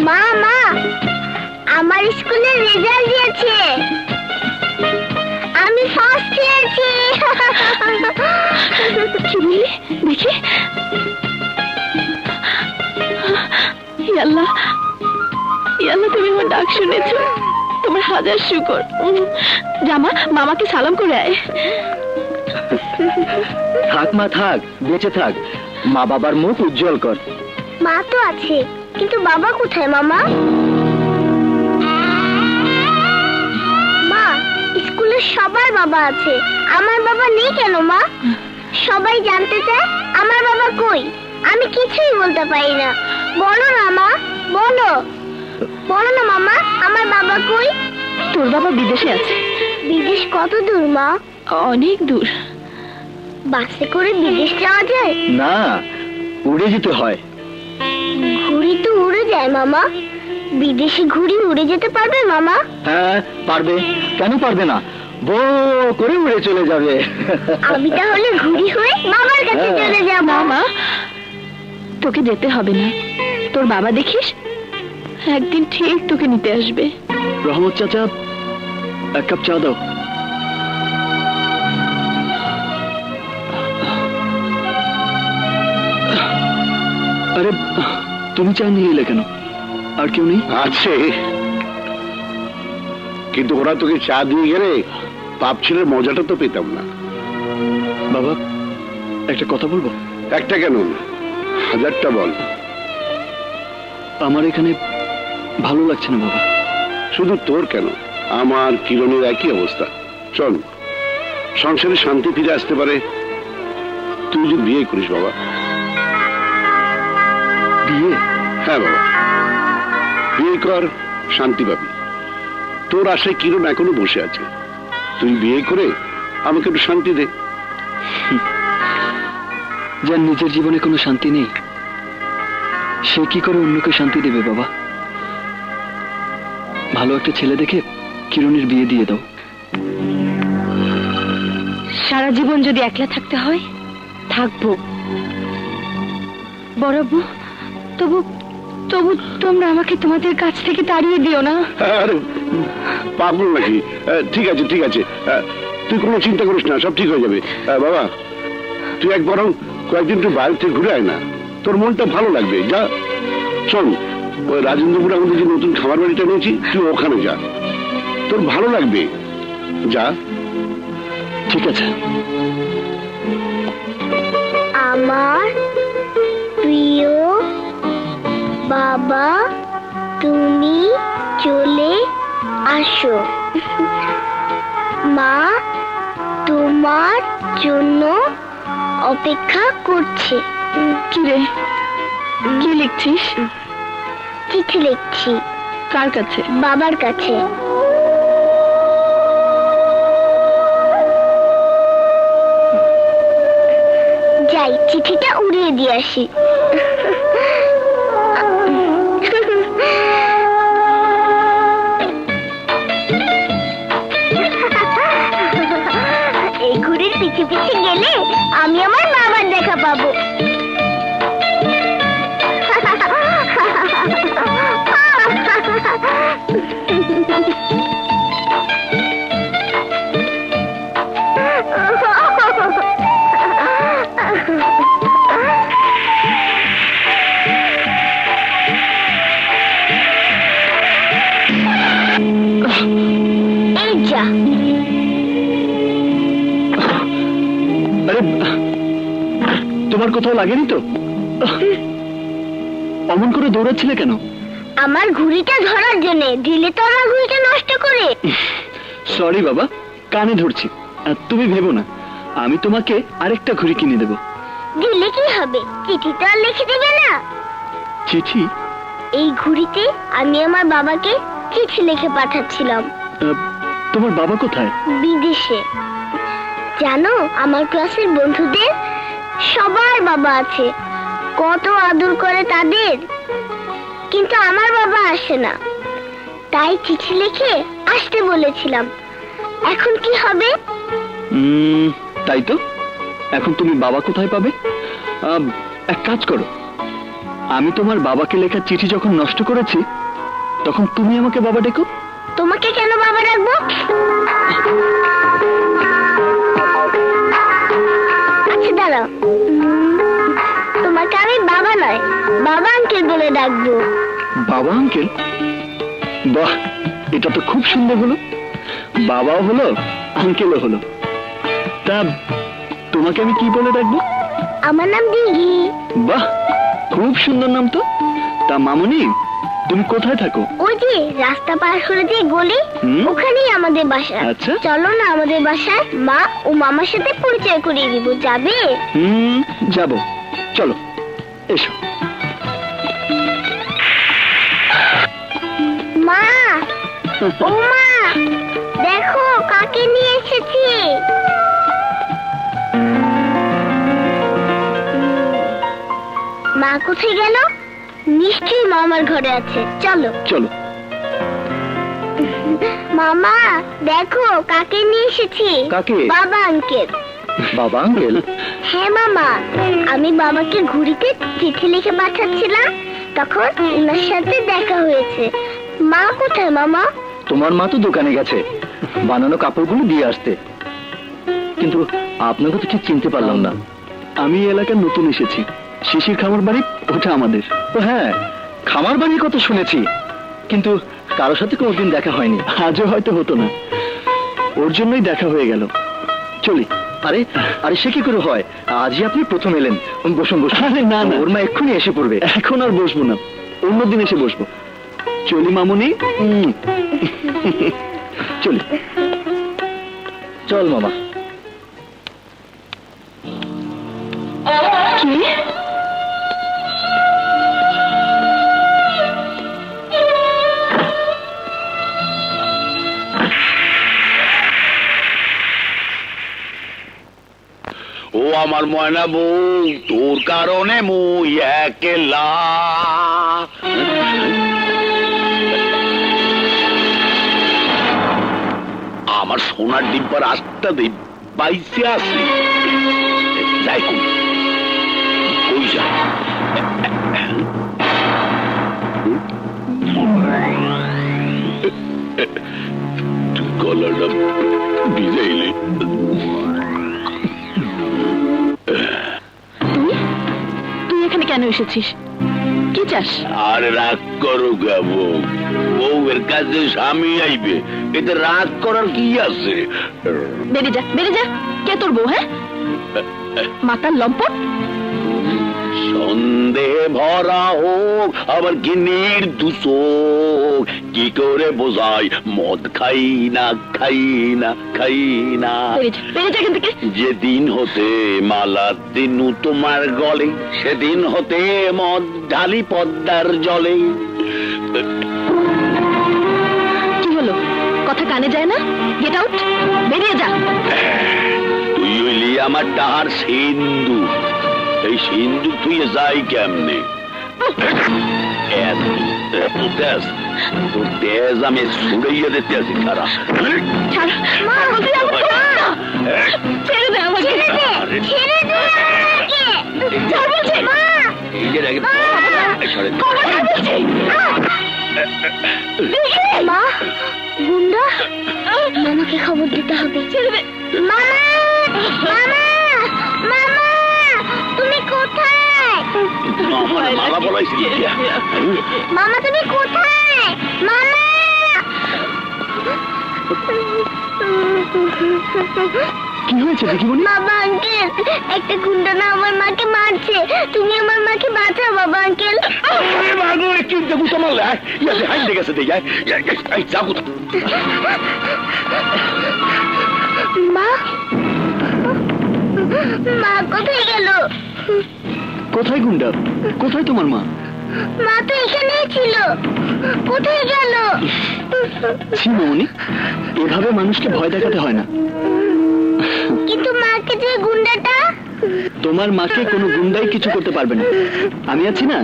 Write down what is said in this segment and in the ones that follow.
মা মা, আমার স্কুলের রেজাল্ট দিয়েছে, আমি ফার্স্ট হয়েছি। কি বললি দেখি? আল্লাহ, আল্লাহ, তুমি আমার ডাক শুনেছো, তোমার হাজার শুকর। জামা, মামাকে সালাম করে আয়। থাক মা থাক, বেঁচে থাক, মা বাবার মুখ উজ্জ্বল কর। মা তো আছে, কিন্তু বাবা কোথায় মামা? মা, স্কুলে সবার বাবা আছে, আমার বাবা নেই কেন মা? সবাই জানতে চায় আমার বাবা কই, আমি কিছুই বলতে পারি না। বলো না মা, বলো, বলো না মামা, আমার বাবা কই? তোর বাবা বিদেশে আছে। বিদেশ কত দূর মা? অনেক দূর। বাসে করে বিদেশ যাওয়া যায় না, উড়ে যেতে হয়। ঘুড়ি তো উড়ে যায় মামা, বিদেশি ঘুড়ি উড়ে যেতে পারবে মামা? হ্যাঁ পারবে, কেন পারবে না, বো করে উড়ে চলে যাবে। আমি তাহলে ঘুড়ি হয়ে বাবার কাছে চলে যাব। মামা, তোকে যেতে হবে না, তোর বাবা দেখিস একদিন ঠিক তোকে নিতে আসবে। রহমত চাচা, এক কাপ চা দাও। আরে তুমি চা নিয়ে এলে কেন? আর কেউ নেই? আছে, কিন্তু ওরা তোকে চা দিয়ে গেলে পাপ ছেলের মজাটা তো পেতাম না। বাবা, একটা কথা বলবো? একটা কেন, হাজারটা বল। আমার এখানে ভালো লাগছে না বাবা। শুধু তোর কেন, আমার কিরণের একই অবস্থা। চল, সংসারে শান্তি ফিরে আসতে পারে তুই যদি বিয়ে করিস বাবা। বিয়ে? হ্যাঁ বাবা, বিয়ে কর, শান্তি পাবি। তোর আশায় কিরণ এখনো বসে আছে, তুই বিয়ে করে আমাকে একটু শান্তি দে। যার নিজের জীবনে কোনো শান্তি নেই, সে কি করে অন্যকে শান্তি দেবে বাবা? ভালো একটা ছেলে দেখে কিরণের বিয়ে দিয়ে দাও। সারা জীবন যদি একলা থাকতে হয় থাকবো বড়াবু, তবু তবু তোমরা আমাকে তোমাদের কাছ থেকে তাড়িয়ে দিও না। আরে পাগল নাকি? ঠিক আছে ঠিক আছে, তুই কোনো চিন্তা করিস না, সব ঠিক হয়ে যাবে। বাবা, তুই এক বরং কয়েকদিন তুই বাইরে থেকে ঘুরে আয় না, তোর মনটা ভালো লাগবে। যা, শোন, ওই রাজেন্দ্রপুরে আমাদের যে নতুন খামার বাড়িটা নিয়েছি, তুই ওখানে যা, তোর ভালো লাগবে। যা। ঠিক আছে। আমার প্রিয় বাবা, তুমি চলে আসো। মা তোমার জন্য অপেক্ষা করছে। কি রে, কি লিখছিস? চিঠি লিখছি। কার কাছে? বাবার কাছে। যাই, চিঠিটা উড়িয়ে দিয়ে আসি। এই ঘুড়ির পিছে পিছে গেলে আমি আমার বাবার দেখা পাবো। এই যা। আরে তোমার কোথাও লাগেনি তো? অমন করে দৌড়াচ্ছিলে কেন? আমার ঘুড়িটা ধরার জন্য, দিলে তো আমার ঘুড়িটা নষ্ট করে। সরি বাবা, কানে ধরছি। তুমি ভেবো না, আমি তোমাকে আরেকটা ঘুড়ি কিনে দেবো। দিলে কি হবে, চিঠি তো আর লিখে দেবে না। চিঠি? এই ঘুড়িতে আমি আমার বাবাকে চিঠি লিখে পাঠাচ্ছিলাম। তোমার বাবা কোথায়? বিদেশে। জানো, আমার ক্লাসের বন্ধুদের সবার বাবা আছে, কত আদর করে তাদের, কিন্তু আমার বাবা আসে না, তাই চিঠি লিখে আসতে বলেছিলাম। এখন কি হবে? তাই তো, এখন তুমি বাবা কোথায় পাবে? এক কাজ করো, আমি তোমার বাবাকে লেখা চিঠি যখন নষ্ট করেছি, তখন তুমি আমাকে বাবা ডেকো। তোমাকে কেন বাবা রাখবো? আচ্ছা দাঁড়াও, তোমাকে আমি বাবা নয়, বাবা আঙ্কেল বলে ডাকবো। বাবা আঙ্কেল? বাহ, এটা তো খুব সুন্দর হলো। বাবাও হলো, আঙ্কেলও হলো। তা তোমাকে আমি কি বলে ডাকবো? আমার নাম দিঘি। বাহ, খুব সুন্দর নাম তো। তা মামুনি, তুমি কোথায় থাকো? ওই যে রাস্তা পার করে যে গলি, হুম। ওখানেই আমাদের বাসা। আচ্ছা। চলো না আমাদের বাসায়, মা ও মামার সাথে পরিচয় করিয়ে দিব। যাবে? যাব, চলো এসো। মা, ও মা, দেখো কাকে নিয়ে এসেছি। মা কোথায় গেল? নিশ্চয়ই মামার ঘরে আছে। চলো। চলো। মামা, দেখো কাকে নিয়ে এসেছি। কাকে? বাবা আঙ্কেল। বাবা আঙ্কেল? হ্যাঁ মামা, আমি বাবাকে ঘুড়িতে চিঠি লিখে পাঠাচ্ছিলাম, তখন ওনার সাথে দেখা হয়েছে। মা কোথায় মামা? তোমার মা তো দোকানে গেছে বানানো কাপড়গুলো দিয়ে আসতে, কিন্তু আপনাকে তো ঠিক চিনতে পারলাম না। আমি এই এলাকার নতুন এসেছি। শিশির খামার বাড়ি ওটা আমাদের। ও হ্যাঁ, খামার বাড়ির কথা শুনেছি, কিন্তু কারোর সাথে কোনোদিন দেখা হয়নি। আজও হয়তো হতো না, ওর জন্যই দেখা হয়ে গেল। চলি। আরে আরে, সে কি করে হয়? আজই আপনি প্রথম এলেন। বসুন বসুন। আরে না না, ওর মা এক্ষুনি এসে পড়বে। এখন আর বসবো না, অন্যদিন এসে বসবো। চলি মামুনি। চলি। চল মামা। কি? ও আমার ময়না বউ, তোর কারণে মুই একেলা। আমার সোনার ডিব্বার আস্তা দেই বাইসে আছে। যাই কই যায়? তুই গলাটা ভিজাইলে। তুই এখানে কেন এসেছিস? কি চাস? আর রাগ করো গাবো, বউয়ের কাছে স্বামী আইবে, এতে রাগ করার কি আছে? বেরিয়ে যা, বেরিয়ে যা। কে তোর বউ? হ্যাঁ, মাতার লম্পট। সন্দেহে ভরা হোক আবার কি নির্দোষ, কি করে বোঝাই মদ খাই না খাই না খাই না। বেরিয়ে যা, বেরিয়ে যা এখান থেকে। যেদিন হতে মালা দিনু তোমার গলে, সেদিন হতে মদ ঢালি পদ্মার জলে। কি হলো? কথা কানে যায় না? গেট আউট, বেরিয়ে যা। তুই হইলি আমার ডাহার সিন্ধু, এই সিন্ধু তুই যাই কেমনে? তোর তেজ আমি ছুড়াইয়া দিতে আছি খারাপ। ছাড়, মা, বলছি আমাকে ছাড় না। ছেড়ে দে আমাকে। ছেড়ে দে আমাকে। ছাড় বলছি। মা, এই যে রেখে খবর ছাড় বলছি। মা, গুন্ডা, মামাকে খবর দিতে হবে। ছেড়ে দে। মামা, মামা, মামা, তুমি কোথায়? মালা বলাইছি। মামা তুমি কোথায়? মামা! কি হয়েছে দেখিবনি? বাবা আঙ্কেল, একটা গুন্ডা না আমার মাকে মারছে। তুমি আমার মাকে বাঁচাও বাবা আঙ্কেল। মা, মা কোথায় গেল? কোথায় গুন্ডা? কোথায় তোমার মা? মা তো এখানেই ছিল, কোথায় গেল? ছি মামুনি, এভাবে মানুষকে ভয় দেখাতে হয় না। কিন্তু মাকে যে গুন্ডাটা। তোমার মাকে কোনো গুন্ডাই কিছু করতে পারবে না, আমি আছি না।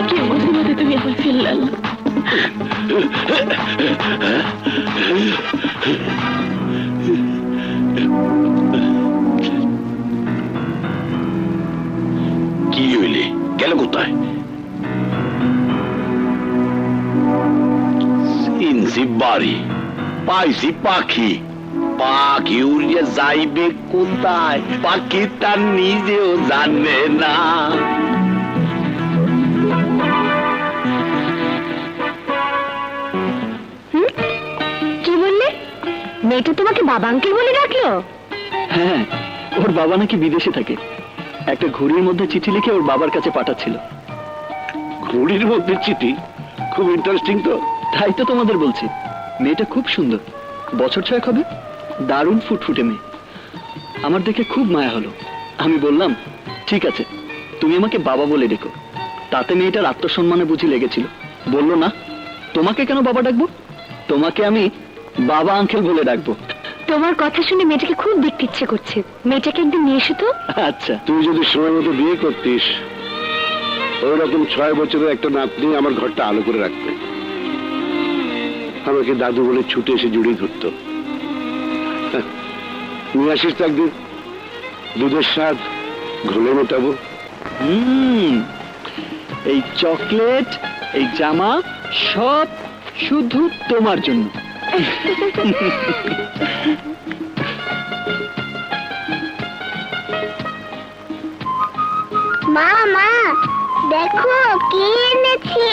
কি মুসিবতে তুমি আমার ফেললেন। কি হইলে? কোথায়? চিনছি বাড়ি, পাইছি পাখি। পাখি উড়িয়ে যাইবে কোথায়, পাখি তার নিজেও জানে না। কি বললে? মেয়েটা তোমাকে বাবা আঙ্কেল বলে ডাকলো? হ্যাঁ, ওর বাবা নাকি বিদেশে থাকে, একটা ঘড়ির মধ্যে চিঠি লিখে ওর বাবার কাছে পাঠাচ্ছিল। ঘড়ির মধ্যে চিঠি? খুব ইন্টারেস্টিং তো। তাই তো তোমাদের বলছি, মেয়েটা খুব সুন্দর, বছর 6 হবে, দারুণ ফুটফুটে মেয়ে। আমার দেখে খুব মায়া হলো। আমি বললাম, ঠিক আছে, তুমি আমাকে বাবা বলে ডেকো। তাতে মেয়েটার আত্মসম্মানে বুঝি লেগেছিল। বললো, না, তোমাকে কেন বাবা ডাকবো, তোমাকে আমি বাবা আঙ্কেল বলে ডাকবো। তোমার কথা শুনে মেয়েটাকে খুব দেখতে ইচ্ছে করছে। মেয়েটাকে একদিন নিয়ে এসো তো। আচ্ছা, তুই যদি সময় মতো বিয়ে করতিস, ওই রকম 6 বছরের একটা নাতনি আমার ঘরটা আলো করে রাখবে। আমাকে দাদু বলে ছুটে এসে জড়িয়ে ধরতো। নিয়ে আসিস তো একদিন, দুধের স্বাদ ঘোলে মেটাবো। এই চকলেট, এই জামা, সব শুধু তোমার জন্য। মা মা দেখো কি এনেছি।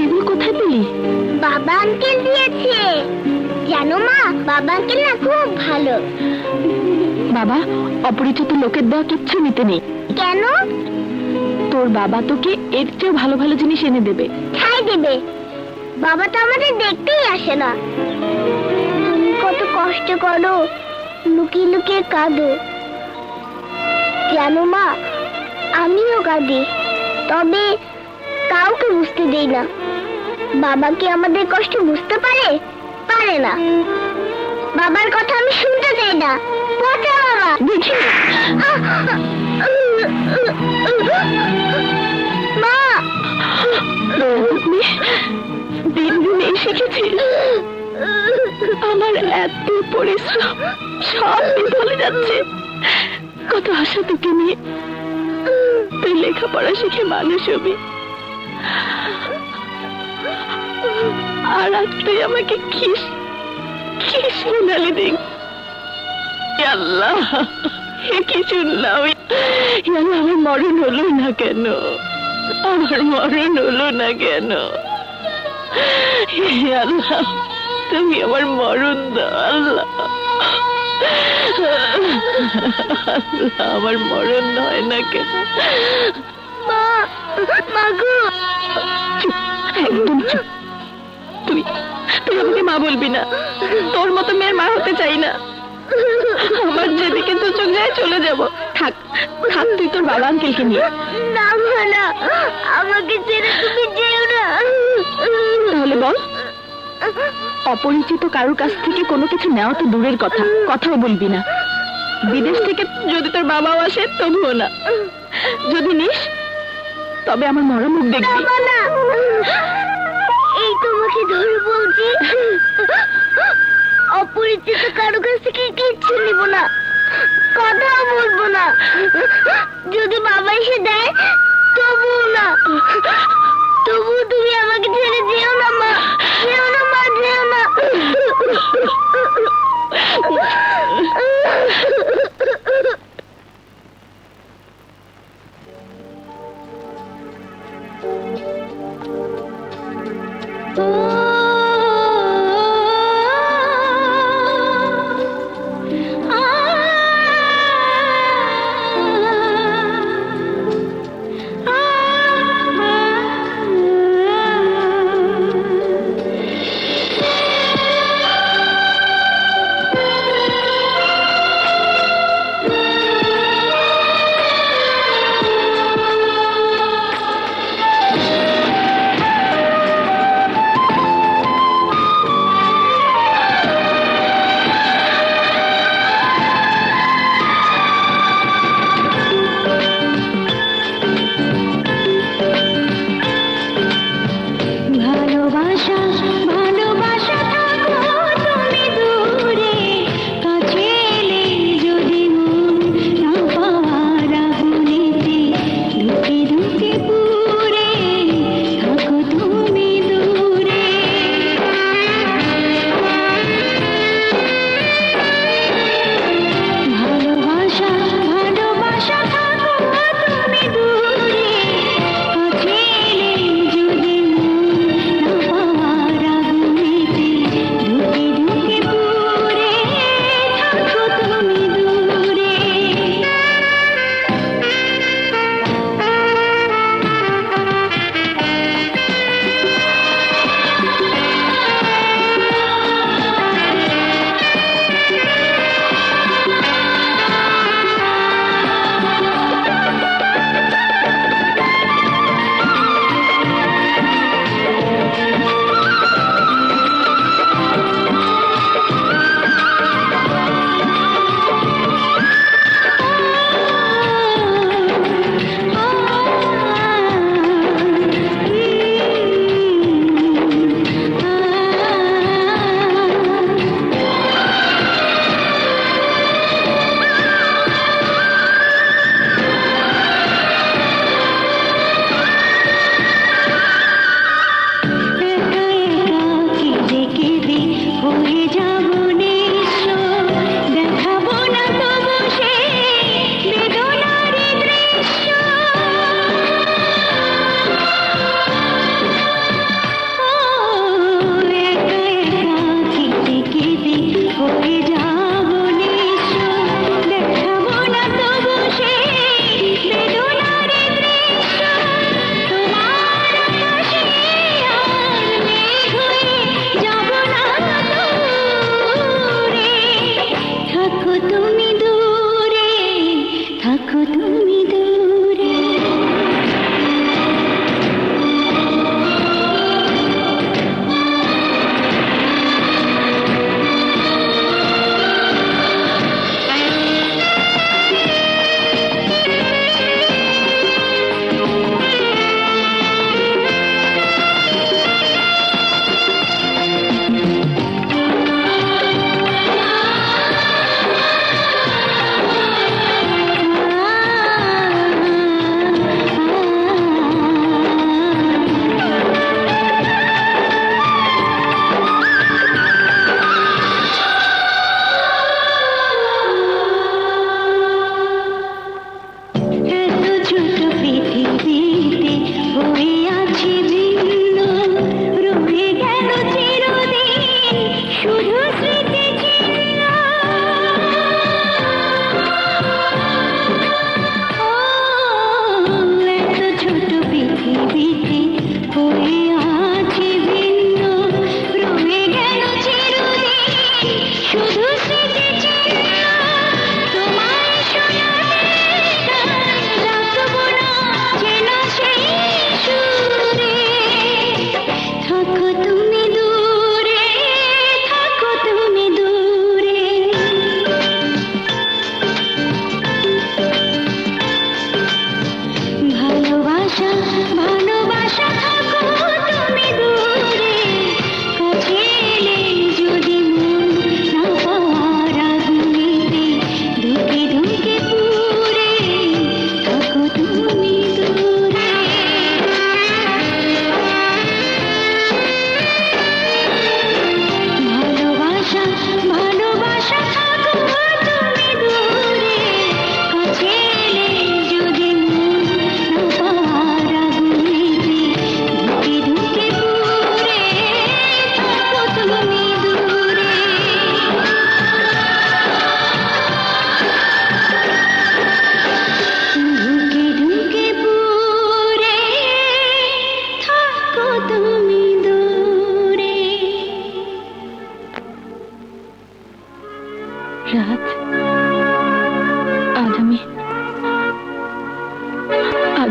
এগুলো কোথায় পেলি? বাবা আঙ্কেল দিয়েছে। জানো মা, বাবা আঙ্কেল না খুব ভালো। বাবা, অপরিচিত লোকের দেওয়া কিচ্ছু নিতে নেই। কেন? তোর বাবা তোকে এর চেয়েও ভালো ভালো জিনিস এনে দেবে। ছাই দেবে। বাবা তো আমাদের দেখতেই আসে না। তুমি কত কষ্ট করো, লুকিয়ে লুকিয়ে কাঁদো। জানো মা, আমিও কাঁদি, তবে কাউকে বুঝতে দেই না। বাবা কি আমাদের কষ্ট বুঝতে পারে? পারে না। বাবার কথা আমি শুনতে চাই না। পচা বাবা। দেখি মা, দিন দিন এই শিখেছি। আমার এত পরিশ্রম সব বিফলে যাচ্ছে। কত আশা তোকে নিয়ে, তুই লেখাপড়া শিখে মানুষ হবি, আর আজ তুই আমাকে খিস খিস শোনালি। দেখ আল্লাহ, এ কি শুনলাম। আল্লাহ, আমার মরণ হলো না কেন? আমার মরণ হলো না কেন? হে আল্লাহ, তুমি আমার মরণ দাও। আল্লাহ, আল্লাহ, আমার মরণ হয় না কেন? মা, মাগো। চুপ, একদম চুপ। তুই তুই আমাকে মা বলবি না। তোর মতো মেয়ের মা হতে চাই না। আমার যেদিকে দু চোখ যায় চলে যাব। থাক থাক, তুই তোর বাবা আঙ্কেলকে নিয়ে। না মা, না, আমাকে ছেড়ে তুমি যেও না। তাহলে বল, অপরিচিত কারোর কাছ থেকে কোনো কিছু নেওয়া তো দূরের কথা, কথাও বলবি না। বিদেশ থেকে যদি তোর বাবাও আসে তবুও না। যদি নিস তবে আমার মরা মুখ দেখবি। না, না, এই তোমাকে ধরে বলছি, অপরিচিত কারো কাছ থেকে কিচ্ছু নিব না, কথা বলবো না। যদি বাবা এসে দেয় তবুও না। তবু তুমি আমাকে ছেড়ে যেও না মা, যেও না মা, যেও না।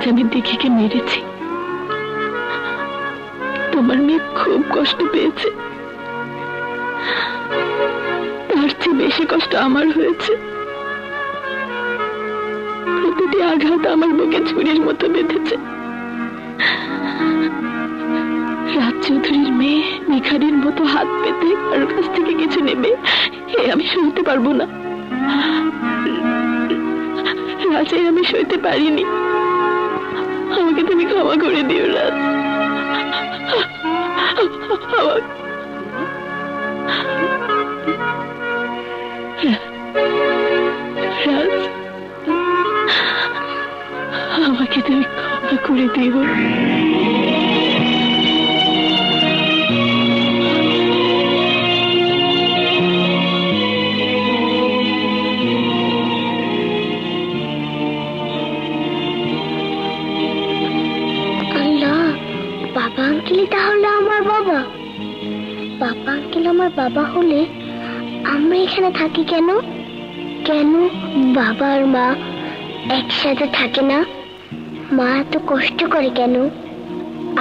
আজ আমি দিঘিকে মেরেছি। তোমার মেয়ে খুব কষ্ট পেয়েছে, তার চেয়ে বেশি কষ্ট আমার হয়েছে। প্রতিটি আঘাত আমার বুকে ছুরির মতো বেঁধেছে। রাজ চৌধুরীর মেয়ে ভিখারির মতো হাত পেতে কারোর কাছ থেকে কিছু নেবে, এ আমি সইতে পারবো না। রাজে আমি সইতে পারিনি, আমাকে তুমি ক্ষমা করে দিও রাজ। রাজ, আমাকে তুমি ক্ষমা করে দিও। আল্লাহ, বাবা আঙ্কেলই তাহলে আমার বাবা। বাবা আঙ্কেল আমার বাবা হলে আমরা এখানে থাকি কেন? কেন বাবা আর মা একসাথে থাকে না? মা এত কষ্ট করে কেন?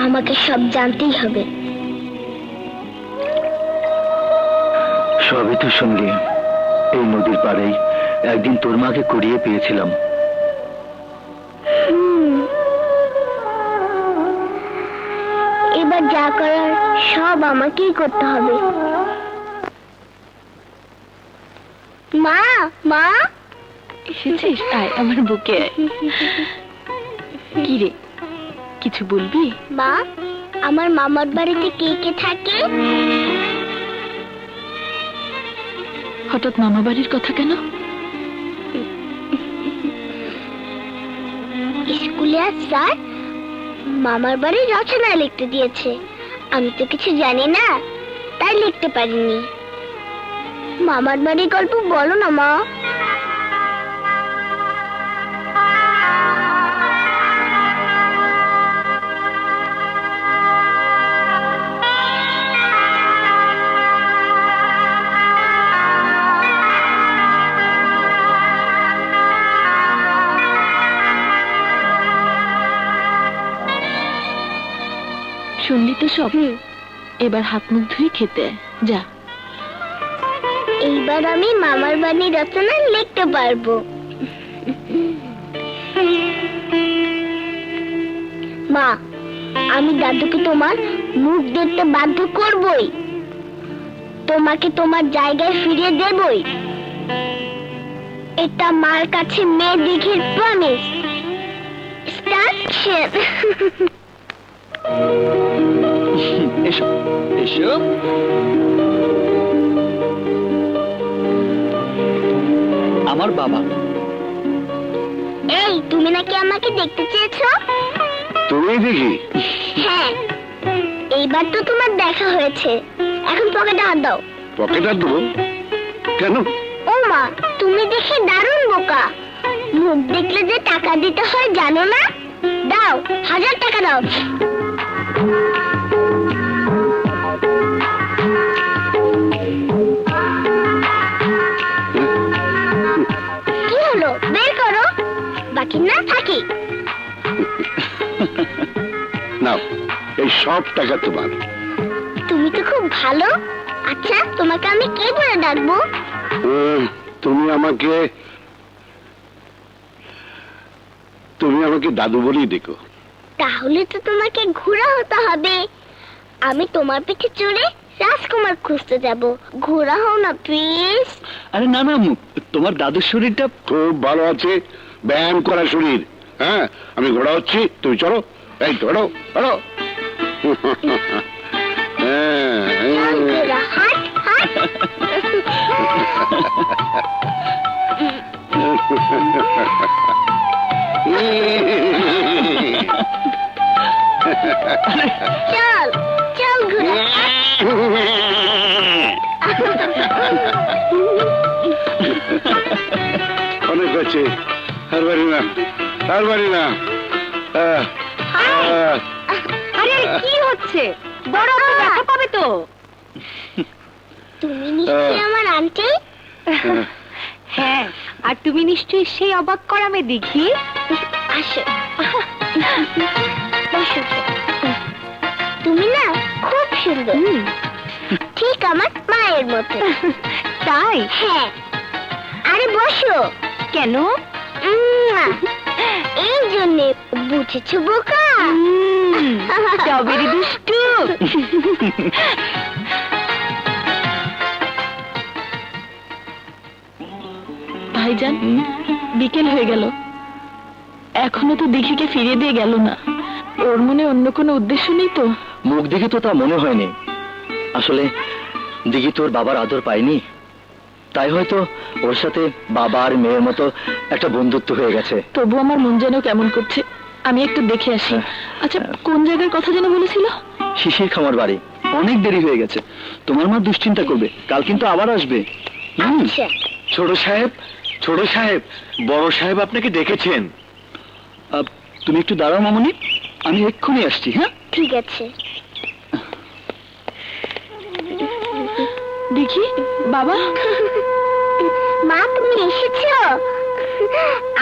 আমাকে সব জানতেই হবে। সবই তো শুনলি। এই নদীর পাড়েই একদিন তোর মাকে কুড়িয়ে পেয়েছিলাম। এবার যা করার সব আমাকেই করতে হবে। মা, মা, এসেছিস? আয় আমার বুকে আয়। কি রে, কিছু বলবি? মা, আমার মামার বাড়িতে কে কে থাকে? হঠাৎ মামা বাড়ির কথা কেন? স্কুলে আজ স্যার মামার বাড়ির রচনা লিখতে দিয়েছে। আমি তো কিছু জানি না, তাই লিখতে পারিনি। মামার বাড়ির গল্প বলো না মা। শুনলি তো সব? এবার হাত মুখ ধুয়ে খেতে আয়, যা। এইবার আমি মামার বাড়ির রচনা লিখতে পারবো। মা, আমি দাদুকে তোমার মুখ দেখতে বাধ্য করবই। তোমাকে তোমার জায়গায় ফিরিয়ে দেবই। এটা মার কাছে মেয়ে দিঘির প্রমিস। স্টার্ট। এসো এসো। আমার বাবা। এই, তুমি নাকি আমাকে দেখতে চেয়েছো? তুমি দেখি হ্যাঁ, এইবার তো তোমার দেখা হয়েছে। এখন পকেটে হাত দাও। পকেট আর দেবো কেন? ও মা, তুমি দেখে দারুণ বোকা। মুখ দেখলে যে টাকা দিতে হয় জানো না? দাও, 1000 টাকা দাও। কি হলো, বের করো। বাকি না থাকি। নাও, এই সব টাকা তোমার। তুমি তো খুব ভালো। আচ্ছা, তোমাকে আমি কে বলে ডাকবো? তুমি আমাকে দাদু বলেই দেখো। তাহলে তো তোমাকে ঘোড়া হতে হবে। আমি তোমার পিঠে চড়ে রাজকুমার খুঁজতে যাব। ঘোড়া হও না প্লিজ। আরে না না, তোমার দাদুর শরীরটা খুব ভালো আছে, ব্যায়াম করা শরীর। হ্যাঁ, আমি ঘোড়া হচ্ছি, তুমি চলো। এই ধরো ধরো। চল ঘোড়া, হাট হাট। চল চল ঘোড়া, অনেক হচ্ছে, আর পারি না, আর পারি না। আরে কি হচ্ছে? বড় দেখা পাবে তো। তুমি নিশ্চয়ই আমার আন্টি। হ্যাঁ, আর তুমি নিশ্চয়ই সেই অবাক করা মেয়ে দিঘি। আসো। বসো। তুমি না খুব সুন্দর, ঠিক আমার মায়ের মতো। তাই? হ্যাঁ। আরে বসো। কেন? এই জন্যে, বুঝেছো বোকা? স্ট্রবেরি দুষ্টু। ভাইজান, বিকেল হয়ে গেল, এখনো তো দিঘিকে ফিরিয়ে দিয়ে গেল না। ওর মনে অন্য কোনো উদ্দেশ্য নেই তো? মুখ দেখে তো তা মনে হয়নি। আসলে দিঘি তোর বাবার আদর পায়নি, তাই হয়তো ওর সাথে বাবা আর মেয়ের মতো একটা বন্ধুত্ব হয়ে গেছে। তবু আমার মন যেন কেমন করছে, আমি একটু দেখে আসি। আচ্ছা, কোন জায়গার কথা যেন বলেছিল? শিশির খামার বাড়ি। অনেক দেরি হয়ে গেছে, তোমার মা দুশ্চিন্তা করবে, কাল কিন্তু আবার আসবে। আচ্ছা। ছোট সাহেব, ছোট সাহেব, বড় সাহেব আপনাকে ডেকেছেন। তুমি একটু দাঁড়াও মামনি, আমি এক্ষুনি আসছি। হ্যাঁ, ঠিক আছে। দেখি বাবা। মা, তুমি এসেছো?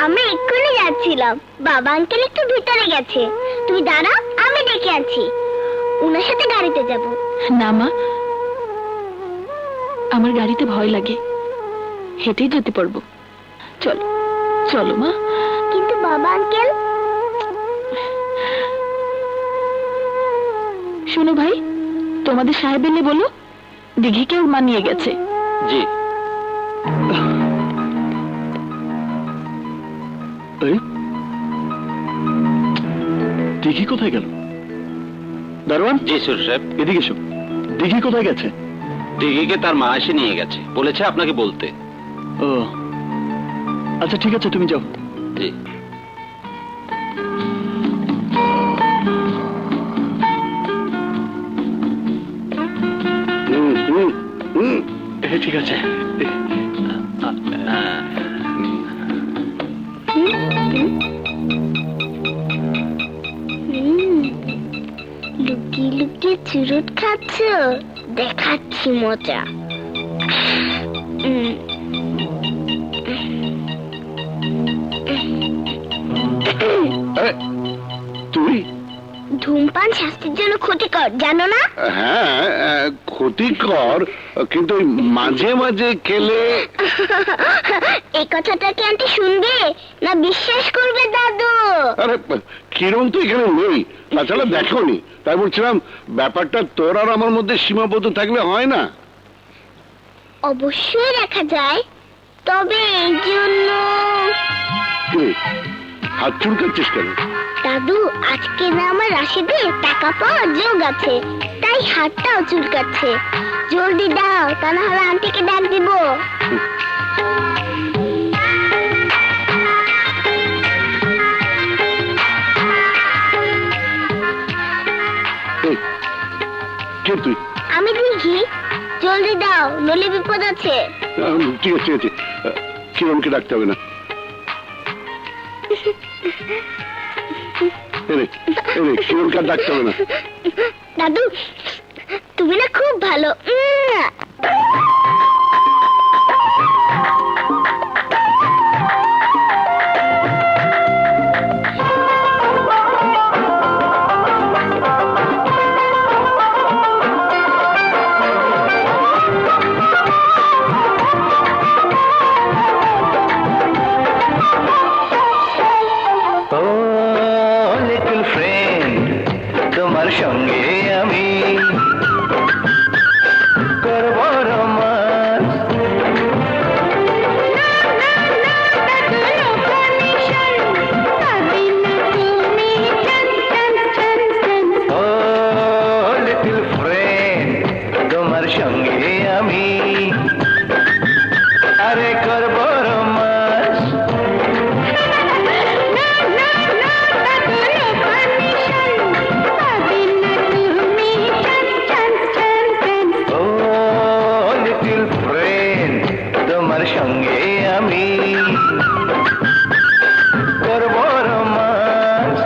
আমি এক্ষুনি যাচ্ছিলাম, বাবা আঙ্কেল একটু ভিতরে গেছে। তুমি দাঁড়াও, আমি ডেকে আছি, ওনার সাথে গাড়িতে যাব। না মা, আমার গাড়িতে ভয় লাগে, হেঁটেই যেতে পারবো। চলো চলো মা। কিন্তু বাবা আঙ্কেল। শোনো ভাই, তোমাদের সাহেব এলে বলো দিঘিকে ওর মা নিয়ে গেছে। জি। দিঘি কোথায় গেল? দারোয়ান। জি সুর সাহেব। এদিকে এসো। দিঘি কোথায় গেছে? দিঘিকে তার মা এসে নিয়ে গেছে, বলেছে আপনাকে বলতে। ও আচ্ছা, ঠিক আছে, তুমি যাও। জি। ঠিক আছে। লুকিয়ে লুকিয়ে চুরুট খাচ্ছ, দেখাচ্ছি মজা। তুই? ধূমপান স্বাস্থ্যের জন্য ক্ষতিকর, জানো না? হ্যাঁ, ক্ষতিকর, কিন্তু ওই মাঝে মাঝে খেলে। এই কথাটা কি আন্টি শুনবে না বিশ্বাস করবে দাদু? আরে কিরম তো এখানে নেই, তাছাড়া দেখোনি, তাই বলছিলাম ব্যাপারটা তোর আর আমার মধ্যে সীমাবদ্ধ থাকলে হয় না। অবশ্যই রাখা যায়, তবে এই জন্য। কি হাত চুলকাচ্ছিস কেন? দাদু, আজকে না আমার রাশিদে টাকা পাওয়ার যোগ আছে, তাই হাতটাও চুলকাচ্ছে। জলদি দাও, তা না হলে আন্টিকে ডাক দিব। এই, কে তুই? আমি দিঘি, জলদি দাও, নইলে বিপদ আছে। ঠিক আছে, ঠিক আছে, কিরমকে ডাকতে হবে না। কিরমকে ডাকতে হবে না। দাদু, তুমি না খুব ভালো। লিটল ফ্রেন্ড, তোমার সঙ্গে আমি করব রোমান্স। ও লিটল ফ্রেন্ড, তোমার সঙ্গে আমি আরে করব রোমান্স। ও লিটল ফ্রেন্ড, তোমার সঙ্গে আমি করব রোমান্স।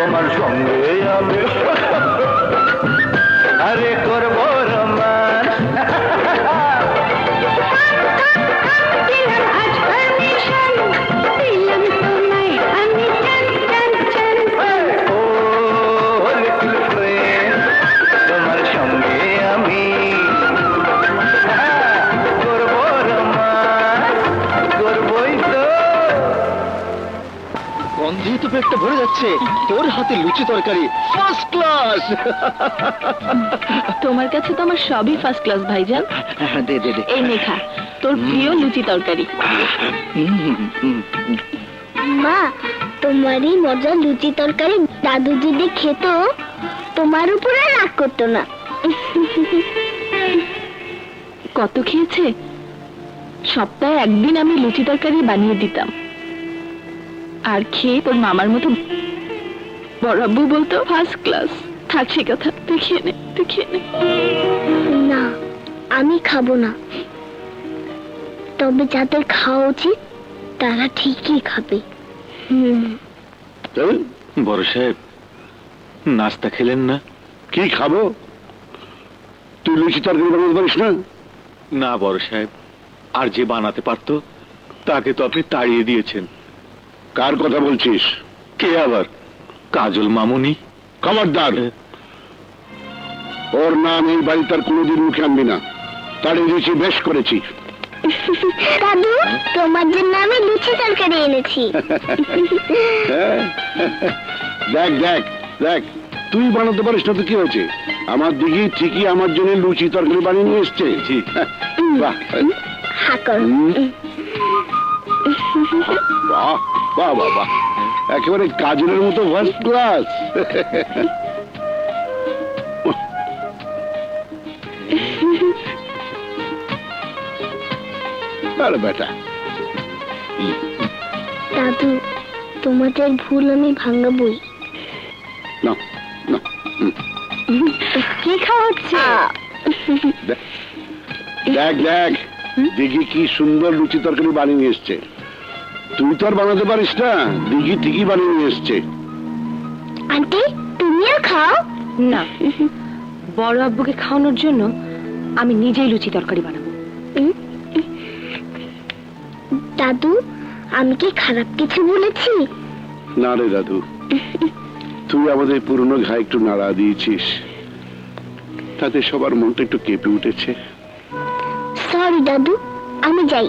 তোমার সঙ্গে আমি আরে করব রোমান্স। ও লিটল ফ্রেন্ড, তোমার সঙ্গে আমি করব রোমান্স, করবই তো। গন্ধেই তো পেটটা ভরে যাচ্ছে, তোর হাতে লুচি তরকারি ফার্স্ট ক্লাস। তোমার কাছে তো আমার সবই ফার্স্ট ক্লাস ভাইজান। দে দে দে। এই নেখা তোর প্রিয় লুচি তরকারি। মা, তোমারই মজার লুচি তরকারি দাদু যদি খেত, তোমার উপরে রাগ করতো না। কত খেয়েছে? সপ্তাহে একদিন আমি লুচি তরকারি বানিয়ে দিতাম, আর খেয়ে তোর মামার মতো বড় আব্বু বলতো ফার্স্ট ক্লাস। থাক সে কথা, তুই খেয়ে নে, তুই খেয়ে নে। না, আমি খাবো না। তবে যাদের খাওয়া উচিত তারা ঠিকই খাবে। বড় সাহেব, নাস্তা খেলেন না? কি খাবো? তুই লুচি তরকারি বানাতে পারিস না? না বড় সাহেব, আর যে বানাতে পারতো তাকে তো আপনি তাড়িয়ে দিয়েছেন। কার কথা বলছিস? কে আবার? কাজল মামুনি। খবরদার, ওর নাম এই বাড়িতে আর কোনোদিন মুখে আনবি না। তাড়িয়ে দিয়েছি, বেশ করেছি। দাদু, তোমার জন্য আমি লুচি তরকারি এনেছি। দেখ দেখ দেখ, তুই বানাতে পারিস না তো কি হয়েছে? আমার দিকে ঠিকই আমার জন্য লুচি তরকারি বানিয়ে নিয়ে এসছে। জি। বাহ হা করো। বাহ বাহ বাহ বাহ, একেবারে কাজলের মতো ফার্স্ট ক্লাস। আরে বেটা, দাদু, তোমাদের ভুল আমি ভাঙাবই। না না, কি খাওয়া হচ্ছে? দেখ দেখ, দেখি কি সুন্দর লুচি তরকারি বানিয়ে নিয়ে এসছে। তুই তো আর বানাতে পারিস না, দিঘি ঠিকই বানিয়ে নিয়ে এসছে। আন্টি, তুমিও খাও। না, বড় আব্বুকে খাওয়ানোর জন্য আমি নিজেই লুচি তরকারি বানাবো। দাদু, আমি কি খারাপ কিছু বলেছি? না রে দাদু, তুই আমাদের পুরনো ঘা একটু নাড়া দিয়েছিস, তাতে সবার মনটা একটু কেঁপে উঠেছে। সরি দাদু, আমি যাই।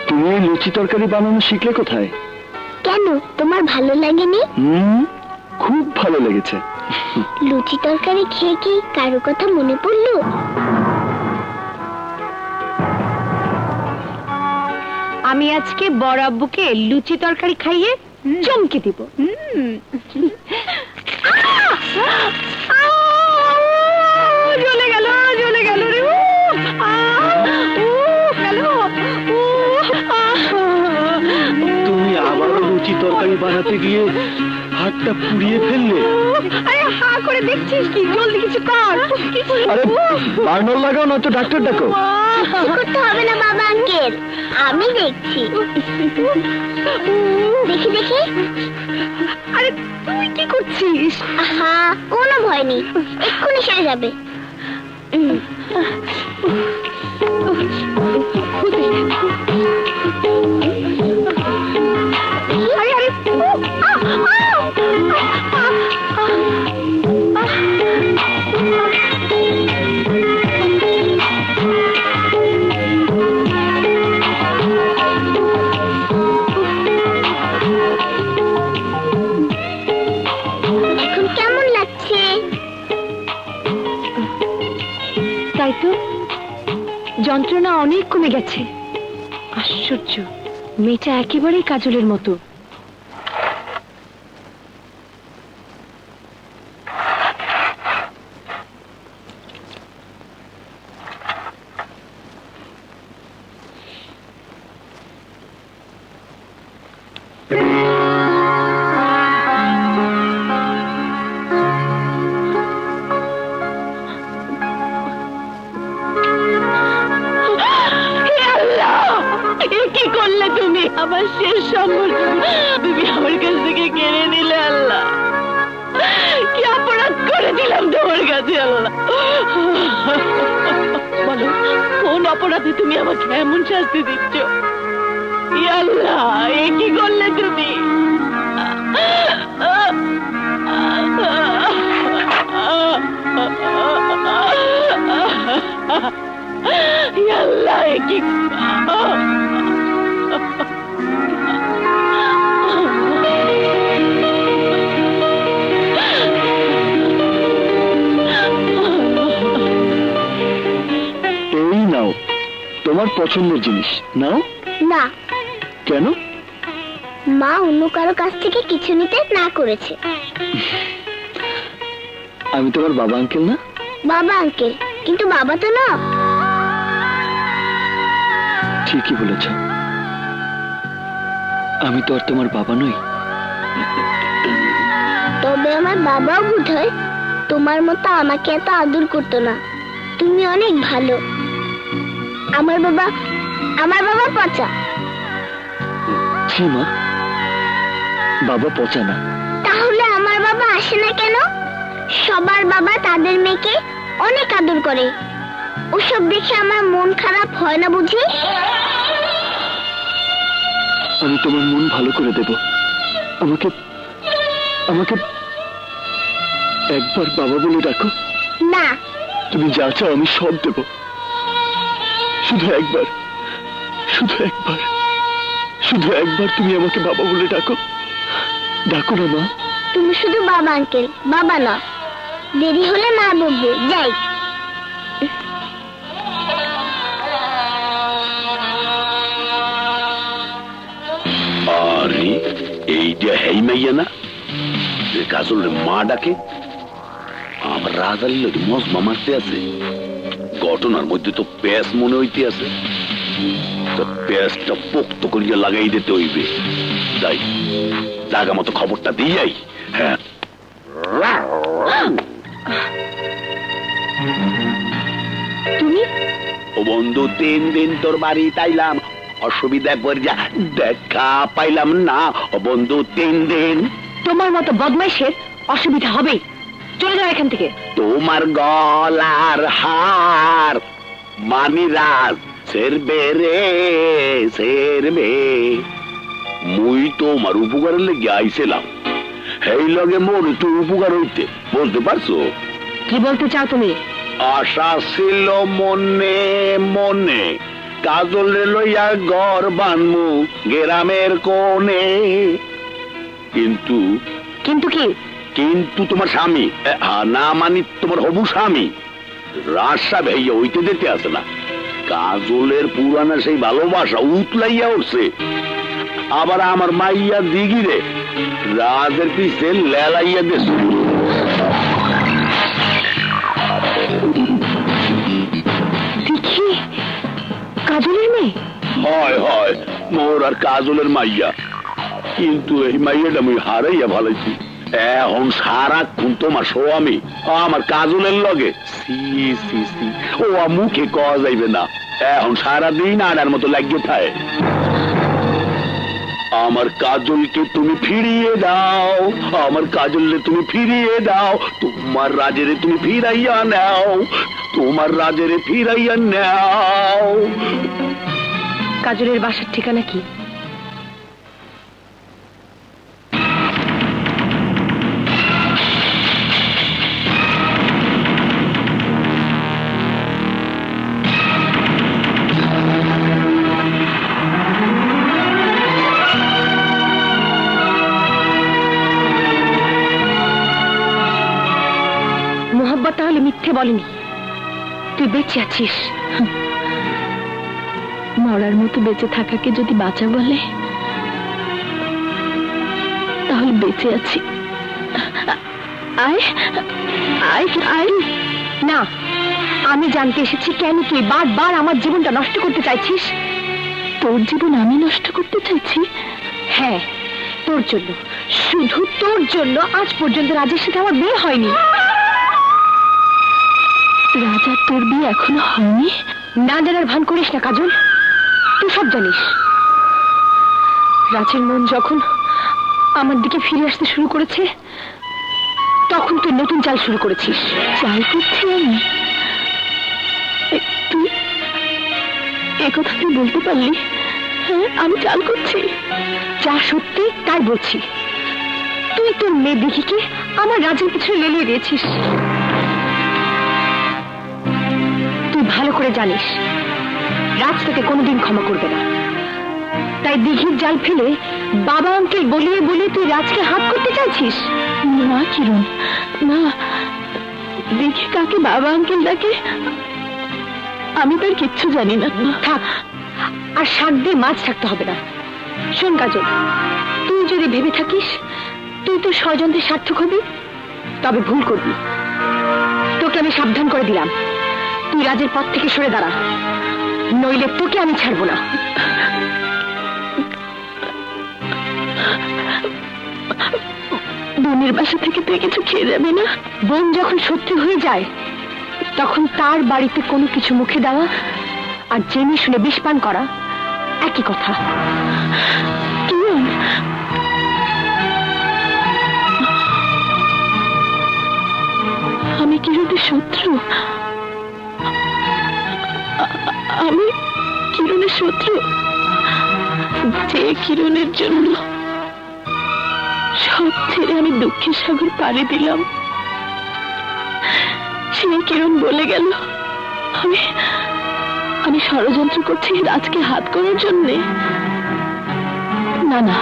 তুমি লুচি তরকারি বানানো শিখলে কোথায়? কেন, তোমার ভালো লাগেনি? খুব ভালো লেগেছে। লুচি তরকারি খেয়ে কি কারো কথা মনে পড়লো? আমি আজকে বড় আব্বুকে লুচি তরকারি খাইয়ে চমকে দিব। জ্বলে গেল, জ্বলে গেল রে। তুমি আবারও লুচি তরকারি বানাতে গিয়ে হাতটা পুড়িয়ে ফেললে। আরে হা করে দেখছিস কি? জলদি কিছু কর। আরে বার্নার লাগাও, না তো ডাক্তার ডাকো। কিছু করতে হবে না বাবা আঙ্কেল, আমি দেখছি। দেখি দেখি। আরে তুই কি করছিস? আহা, কোনো ভয় নেই, এক্ষুনি সেরে যাবে। আরে আরে এখন কেমন লাগছে? তাই তো, যন্ত্রণা অনেক কমে গেছে। আশ্চর্য, মেয়েটা একেবারেই কাজলের মতো। গেছে আল্লাহ। বলো কোন অপরাধে তুমি আমাকে এমন শাস্তি দিচ্ছ? ইয়া আল্লাহ, এ কি করলে তুমি? ইয়া আল্লাহ, এ কি? এই নাও তোমার পছন্দের জিনিস নাও। না, কেন? মা অন্য কারো কাছ থেকে কিছু নিতে না করেছে। আমি তোমার বাবা আঙ্কেল না? বাবা আঙ্কেল, কিন্তু বাবা তো না। ঠিকই বলেছ, আমি তো আর তোমার বাবা নই। তবে আমার বাবাও বোধহয় তোমার মতো আমাকে এত আদর করতো না। তুমি অনেক ভালো। আমার বাবা পচা। ছি মা, বাবা পচা না। তাহলে আমার বাবা আসে না কেন? সবার বাবা তাদের মেয়েকে অনেক আদর করে। ওসব দেখে আমার মন খারাপ হয় না বুঝি? আমি তোমার মন ভালো করে দেব। আমাকে আমাকে একবার বাবা বলে ডাকো। না, তুমি যা চাও আমি সব দেব। শুধু একবার, শুধু একবার, শুধু একবার তুমি আমাকে বাবা বলে ডাকো। ডাকো না মা। তুমি শুধু বাবা আঙ্কেল, বাবা না। দেরি হলে মা বলবে। যাই। আরে এই যে হেই মাইয়া না, কাজল মা ডাকে। আমার রাজালি লোক মজমা মারতে আছে। ঘটনার মধ্যে তো প্যাস মনে হইতে আছে। তো প্যাসটা পোক্ত করিয়া লাগাই দিতে হইবে। যাই, জাগা মতো খবরটা দিয়াই। হ্যাঁ, তুমি ও বন্ধু, 3 দিন তোর বাড়ি তাইলাম, অসুবিধা পড়ে দেখা পাইলাম না। ও বন্ধু, 3 দিন। তোমার মতো বদমাইশের অসুবিধা হবে। চলে যাও এখান থেকে। তোমার গলার হার মানিরাজ সেরবে রে সেরবে। মুই তোমার উপকারের লেগে আইছিলাম। এই লগে মোর একটু উপকার হইতে, বুঝতে পারছো? কি বলতে চাও তুমি? আশা ছিল মনে মনে, কাজলে লইয়া ঘর বানমু গ্রামের কোণে। কিন্তু কিন্তু কি? কিন্তু তোমার স্বামী, না মানি তোমার হবু স্বামী, রাজসা ভাইয়া হইতে দিতে আসে না। কাজলের পুরানা সেই ভালোবাসা উতলাইয়া উঠছে। আবার আমার মাইয়া দিগিরে রাজের পিছে লেলাইয়া দিয়েছে। দেখি কাজলের মেয়ে। হয় হয়, মোর আর কাজলের মাইয়া। কিন্তু এই মাইয়াটা আমি হারাইয়া ভালাইছি। এখন সারাক্ষণ তোমার স্বামী আমার কাজলের লগে। সি সি সি, ও মুখে কওয়া যাইবে না। এখন সারাদিন আড়ার মতো লাগিয়ে থাকে। আমার কাজলকে তুমি ফিরিয়ে দাও, আমার কাজলকে তুমি ফিরিয়ে দাও। তোমার রাজেরে তুমি ফিরাইয়া নাও, তোমার রাজেরে ফিরাইয়া নাও। কাজলের বাসার ঠিকানা কি? মোহাব্বত তাহলে মিথ্যে বলেনি। তুই বেঁচে আছিস। মরার মতো বেঁচে থাকাকে যদি বাঁচা বলে, তাহলে বেঁচে আছি। আয় আয় আয়। না, আমি জানতে এসেছি কেন তুই বারবার আমার জীবনটা নষ্ট করতে চাইছিস। তোর জীবন আমি নষ্ট করতে চাইছি? হ্যাঁ, তোর জন্য, শুধু তোর জন্য আজ পর্যন্ত রাজের সাথে আমার বিয়ে হয়নি। রাজা, তোর বিয়ে এখনো হয়নি? না জানার ভান করিস না কাজল, তুই সব জানিস। রাজের মন যখন আমার দিকে ফিরে আসতে শুরু করেছে, তখন তুই নতুন চাল শুরু করেছিস। চাল করছি আমি? তুই এ কথা তুই বলতে পারলি? হ্যাঁ, আমি চাল করছি। যা সত্যি তাই বলছি। তুই তোর মেয়ে দিঘিকে আমার রাজের পিছনে লেলিয়ে দিয়েছিস। তুই ভালো করে জানিস রাজ তোকে কোনোদিন ক্ষমা করবে না। তাই দিঘির জাল ফেলে বাবা আঙ্কেল বলিয়ে বলিয়ে তুই রাজকে হাত করতে চাইছিস। না কিরণ, না। দিঘি কাকে বাবা আঙ্কেল ডাকে আমি তার কিচ্ছু জানি না। থাক, আর শাক দিয়ে মাছ থাকতে হবে না। শোন কাজল, তুই যদি ভেবে থাকিস তুই তোর ষড়যন্ত্রে সার্থক হবি, তবে ভুল করবি। তোকে আমি সাবধান করে দিলাম, তুই রাজের পথ থেকে সরে দাঁড়া, নইলে তোকে আমি ছাড়বো না। বোনের বাসা থেকে তুই কিছু খেয়ে যাবি না? বোন যখন সত্যি হয়ে যায় তখন তার বাড়িতে কোনো কিছু মুখে দেওয়া আর জেনে শুনে বিষ পান করা একই কথা। আমি কিরণের শত্রু? আমি কিরণের শত্রু? যে কিরণের জন্য সব ছেড়ে আমি দুঃখের সাগর পাড়ি দিলাম, সেই কিরণ বলে গেল আমি ষড়যন্ত্র করছি রাজকে হাত করার জন্যে। না না,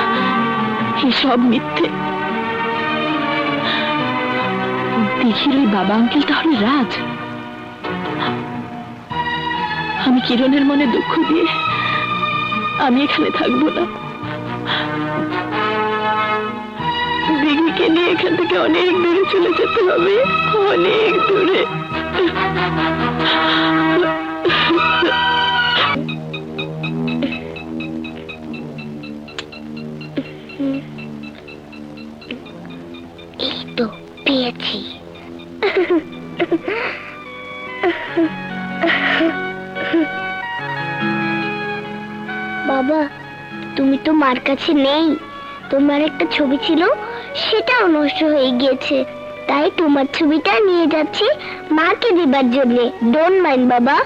এসব মিথ্যে। দিঘির ওই বাবা আঙ্কেল তাহলে রাজ। আমি কিরণের মনে দুঃখ দিয়ে আমি এখানে থাকবো না। দিঘিকে নিয়ে এখান থেকে অনেক দূরে চলে যেতে হবে, অনেক দূরে। এই তো পেয়েছি। বাবা, তুমি তো মার কাছে নেই। তোমার একটা ছবি ছিল, সেটাও নষ্ট হয়ে গিয়েছে। তাই তোমার ছবিটা নিয়ে যাচ্ছি মাকে দিবার জন্য। ডোন্ট মাইন্ড বাবা।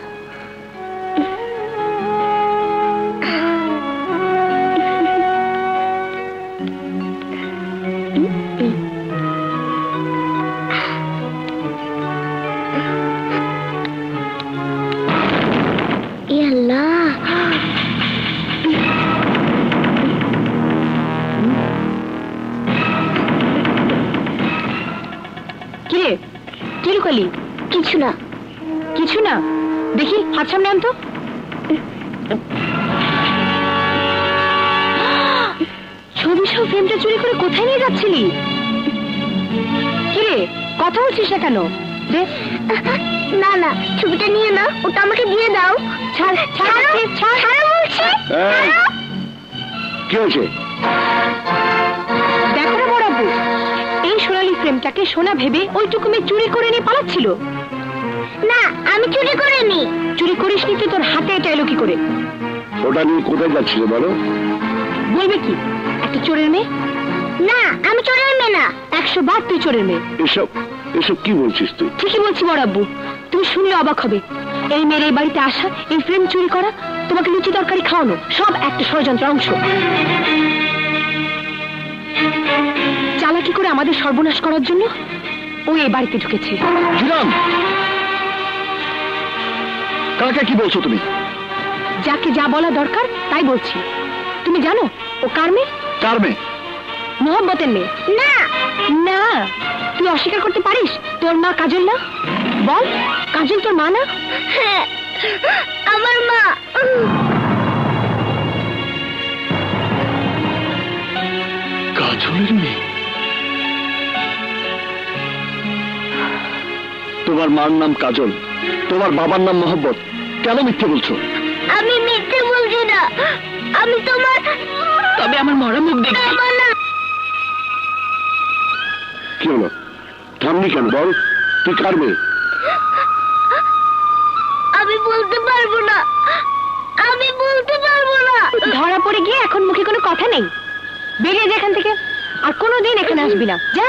কিছু না, কিছু না। দেখি হাত সামনে আনতো। ছবি সহ ফ্রেমটা চুরি করে কোথায় নিয়ে যাচ্ছিলি? কিরে, কথা বলছিস না কেন? না না, ছবিটা নিয়ে না, ওটা আমাকে দিয়ে দাও। ছাড় ছাড় ছাড় বলছি। কি হয়েছে? দেখো না বড়াবু, এই সোনালী ফ্রেমটাকে সোনা ভেবে ওইটুকু মেয়ে চুরি করে নিয়ে পালাচ্ছিল। না, আমি চুরি করিনি। চুরি করিসনি তো তোর হাতে এটা এলো কি করে? ওটা নিয়ে কোথায় যাচ্ছিলে বলো? বলবে কি, একটা চোরের মেয়ে? না, আমি চোরের মেয়ে না। 100 বার তুই চোরের মেয়ে। এসব কি বলছিস তুই? ঠিকই বলছি বড়াব্বু, তুমি শুনলে অবাক হবে। এই মেয়ের এই বাড়িতে আসা, এই ফ্রেম চুরি করা, তোমাকে লুচি তরকারি খাওয়ানো, সব একটা ষড়যন্ত্র অংশ। চালাকি করে আমাদের সর্বনাশ করার জন্য ও এই বাড়িতে ঢুকেছে। কাকে কি বলছো তুমি? যাকে যা বলা দরকার তাই বলছি। তুমি জানো ও কার মেয়ে? কার মেয়ে? মোহব্বতের মেয়ে। না না, তুই অস্বীকার করতে পারিস তোর মা কাজল না? বল, কাজল তোর মা না? হ্যাঁ, আমার মা। কাজলের মেয়ে? তোমার মার নাম কাজল, তোমার বাবার নাম মোহব্বত। কেন মিথ্যে বলছো? আমি মিথ্যে বলছি না, আমি তোমার। তবে আমার মরা মুখ দেখবি। কি হলো? থামনি কেন? বল, তুই কার মেয়ে? আমি বলতে পারবো না, আমি বলতে পারবো না। ধরা পড়ে গিয়ে এখন মুখে কোনো কথা নেই। বেরিয়ে যা এখান থেকে, আর কোনোদিন এখানে আসবি না। যা।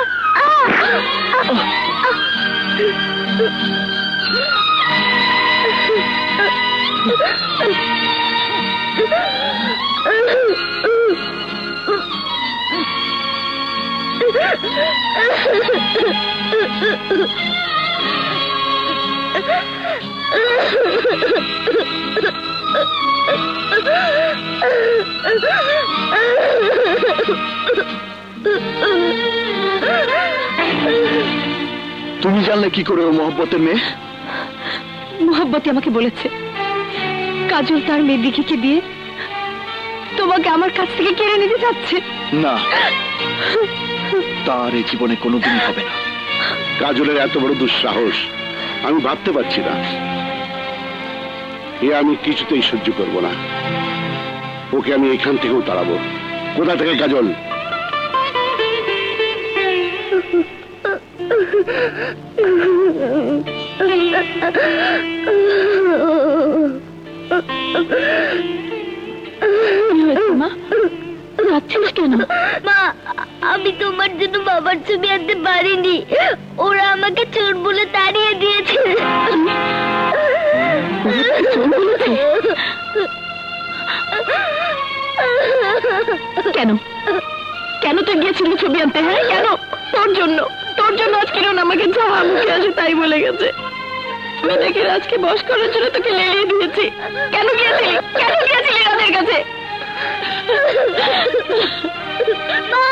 তুমি জানলে কি করে ও মহব্বতের মেয়ে? মোহাব্বতী আমাকে বলেছে কাজল তার মেয়ে দিঘিকে দিয়ে তোমাকে আমার কাছ থেকে কেড়ে নিতে চাচ্ছে। না, তার এই জীবনে কোনোদিনই হবে না। কাজলের এত বড় দুঃসাহস আমি ভাবতে পারছি না। এ আমি কিছুতেই সহ্য করব না। ওকে আমি এখান থেকেও তাড়াবো। কোথা থেকে কাজল? মা কাঁদছিস কেন? মা, আমি তোমার জন্য বাবার ছবি আনতে পারিনি। ওরা আমাকে চোর বলে তাড়িয়ে দিয়েছে। কেন কেন তুই গিয়েছিলি ছবি আনতে? হ্যাঁ কেন? তোর জন্য আজ কিরণ আমাকে যা মুখে আসে তাই বলে গেছে। আমি দেখি রাজকে বশ করার জন্য তোকে লেলিয়ে দিয়েছি। কেন গিয়েছিলি রাজের কাছে? মা,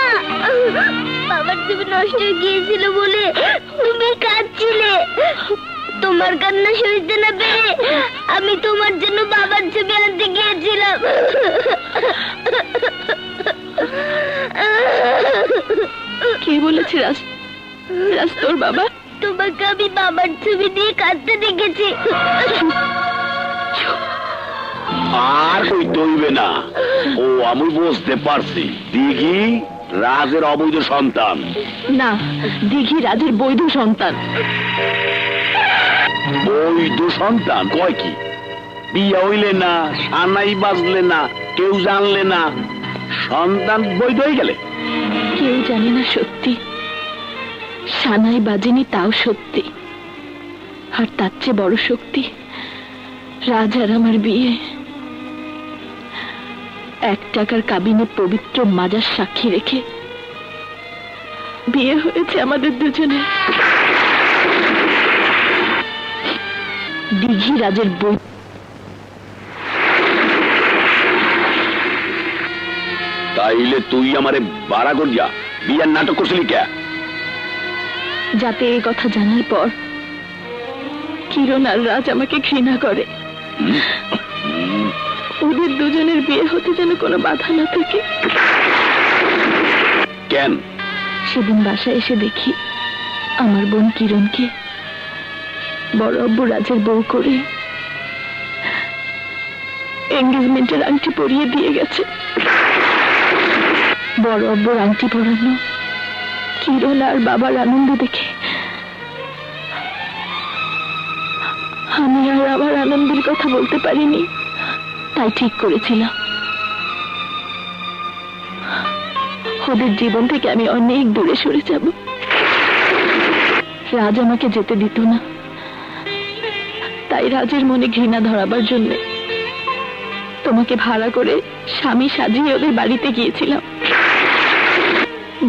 বাবার ছবি নষ্ট হয়ে গিয়েছিল বলে তুমি কাঁদছিলে। তোমার কান্না সইতে না পেরে আমি তোমার জন্য বাবার ছবি আনতে গিয়েছিলাম। কে বলেছে রাজ তোর বাবা? তোমাকে আমি বাবার ছবি দিয়ে কাঁদতে দেখেছি। আর কইতে হইবে না, ও আমি বুঝতে পারছি। দিঘি রাজের অবৈধ সন্তান। না, দিঘি রাজের বৈধ সন্তান। বৈধ সন্তান কয় কি? বিয়ে হইলে না, সানাই বাজলে না, কেউ জানলে না, সন্তান বৈধ হয়ে গেলে? কেউ জানে না সত্যি, সানাই বাজেনি তাও সত্যি। আর তার চেয়ে বড় শক্তি রাজ আর আমার বিয়ে। 1 টাকার কাবিনে পবিত্র মাজার সাক্ষী রেখে বিয়ে হয়েছে আমাদের দুজনে। দিঘি রাজের বই। তাইলে তুই আমারে বাড়া করিয়া বিয়ার নাটক করছিলি কে? যাতে এই কথা জানার পর কিরণ আর রাজ আমাকে ঘৃণা করে। ওদের দুজনের বিয়ে হতে যেন কোনো বাধা না থাকে। কেন? সেদিন বাসায় এসে দেখি আমার বোন কিরণকে বড় আব্বু রাজের বউ করে এঙ্গেজমেন্টের আংটি পরিয়ে দিয়ে গেছে। বড় আব্বুর আংটি পরানো কিরণ আর বাবার আনন্দ দেখে আমি আর আমার আনন্দের কথা বলতে পারিনি। তাই ঠিক করেছিলাম ওদের জীবন থেকে আমি অনেক দূরে সরে যাব। রাজ আমাকে যেতে দিত না, তাই রাজের মনে ঘৃণা ধরাবার জন্য তোমাকে ভাড়া করে স্বামী সাজিয়ে ওদের বাড়িতে গিয়েছিলাম।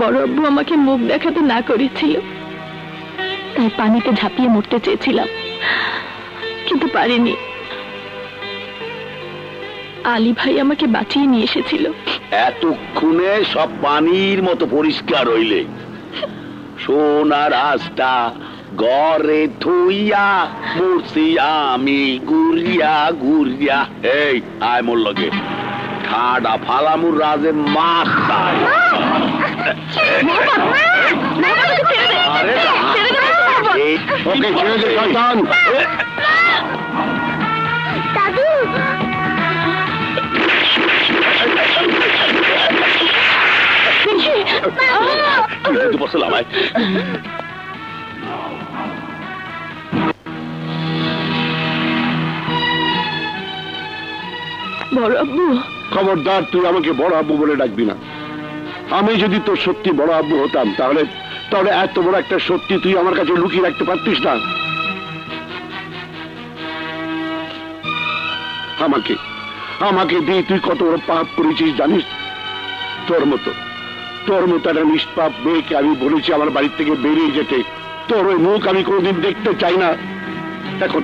বড় আব্বু আমাকে মুখ দেখাতে না করেছিল, তাই পানিতে ঝাঁপিয়ে মরতে চেয়েছিলাম, কিন্তু পারিনি। আলী ভাই আমাকে বাঁচিয়ে নিয়ে এসেছিল। এতক্ষণে সব পানির মতো পরিষ্কার হইলে সোনার আস্তা ঘরে থইয়া মরছি আমি গুরিয়া গুরিয়া। এই আয় মোর লগে ঠাডা ফালামুর রাজের মাথায়। আরে ওকে ছেড়ে দে সন্তান। দাদু, বসলাম ভাই। বড় আব্বু, খবরদার, তুই আমাকে বড় আব্বু বলে ডাকবি না। আমি যদি তোর সত্যি বড় আব্বু হতাম তাহলে তাহলে এত বড় একটা সত্যি তুই আমার কাছে লুকিয়ে রাখতে পারতিস না? আমাকে আমাকে দিয়ে তুই কত বড় পাপ করেছিস জানিস? তোর মতো একটা নিষ্পাপ মেয়েকে আমি বলেছি আমার বাড়ি থেকে বেরিয়ে যেতে। তোর ওই মুখ আমি কোনোদিন দেখতে চাই না। এখন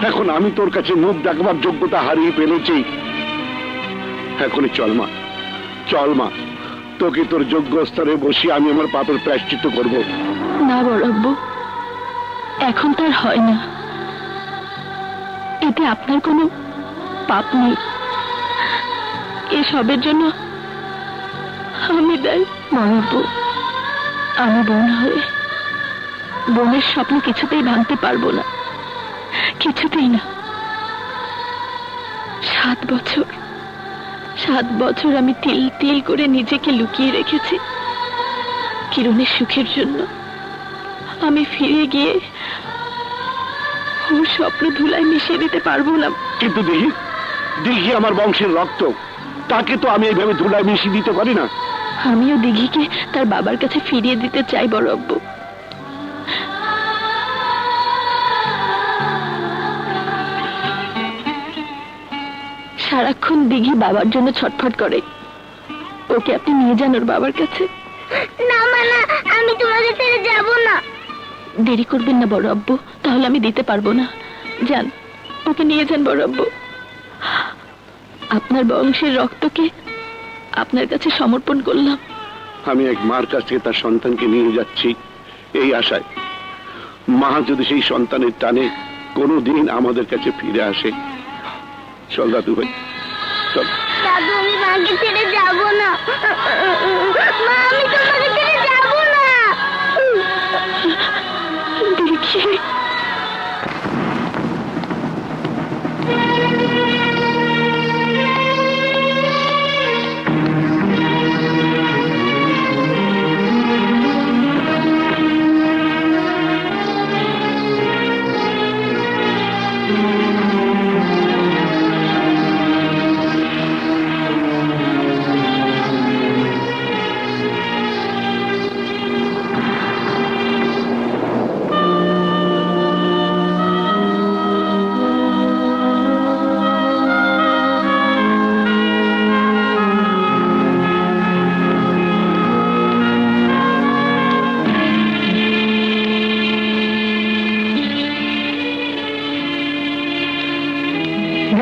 এখন আমি তোর কাছে মুখ দেখাবার যোগ্যতা হারিয়ে ফেলেছি। এখনই চল মা, তোকে তোর যোগ্য স্তরে বসিয়ে আমি আমার পাপের প্রায়শ্চিত্ত করব। না বড় আব্বু, এখন তার হয় না। এতে আপনার কোনো পাপ নেই। এসবের জন্য আমি দায়ী। বড় আব্বু, আমি বোন হয়ে বোনের স্বপ্ন কিছুতেই ভাঙতে পারবো না, কিছুতেই না। 7 বছর আমি তিল তিল করে নিজেকে লুকিয়ে রেখেছি কিরণের সুখের জন্য। আমি ফিরে গিয়ে ওর স্বপ্ন ধুলায় মিশিয়ে দিতে পারবো না। কিন্তু দিঘি আমার বংশের রক্ত, তাকে তো আমি এইভাবে ধুলায় মিশিয়ে দিতে পারি না। আমিও দিঘিকে তার বাবার কাছে ফিরিয়ে দিতে চাই বড় আব্বু। সারাক্ষণ দিঘি বাবার জন্য ছটফট করে। ওকে আপনি নিয়ে যান ওর বাবার কাছে। না মা, না, আমি তোমাকে ছেড়ে যাব না। দেরি করবেন না বড় আব্বু, তাহলে আমি দিতে পারবো না। যান, ওকে নিয়ে যান বড় আব্বু। আপনার বংশের রক্তকে আপনার কাছে সমর্পণ করলাম। আমি এক মার কাছ থেকে তার সন্তানকে নিয়ে যাচ্ছি এই আশায়, মা যদি সেই সন্তানের টানে কোনোদিন আমাদের কাছে ফিরে আসে। চল দাদু ভাই, চল। দাদু, আমি মাকে ছেড়ে যাব না। মা, আমি তোমাকে ছেড়ে যাব না। দেখি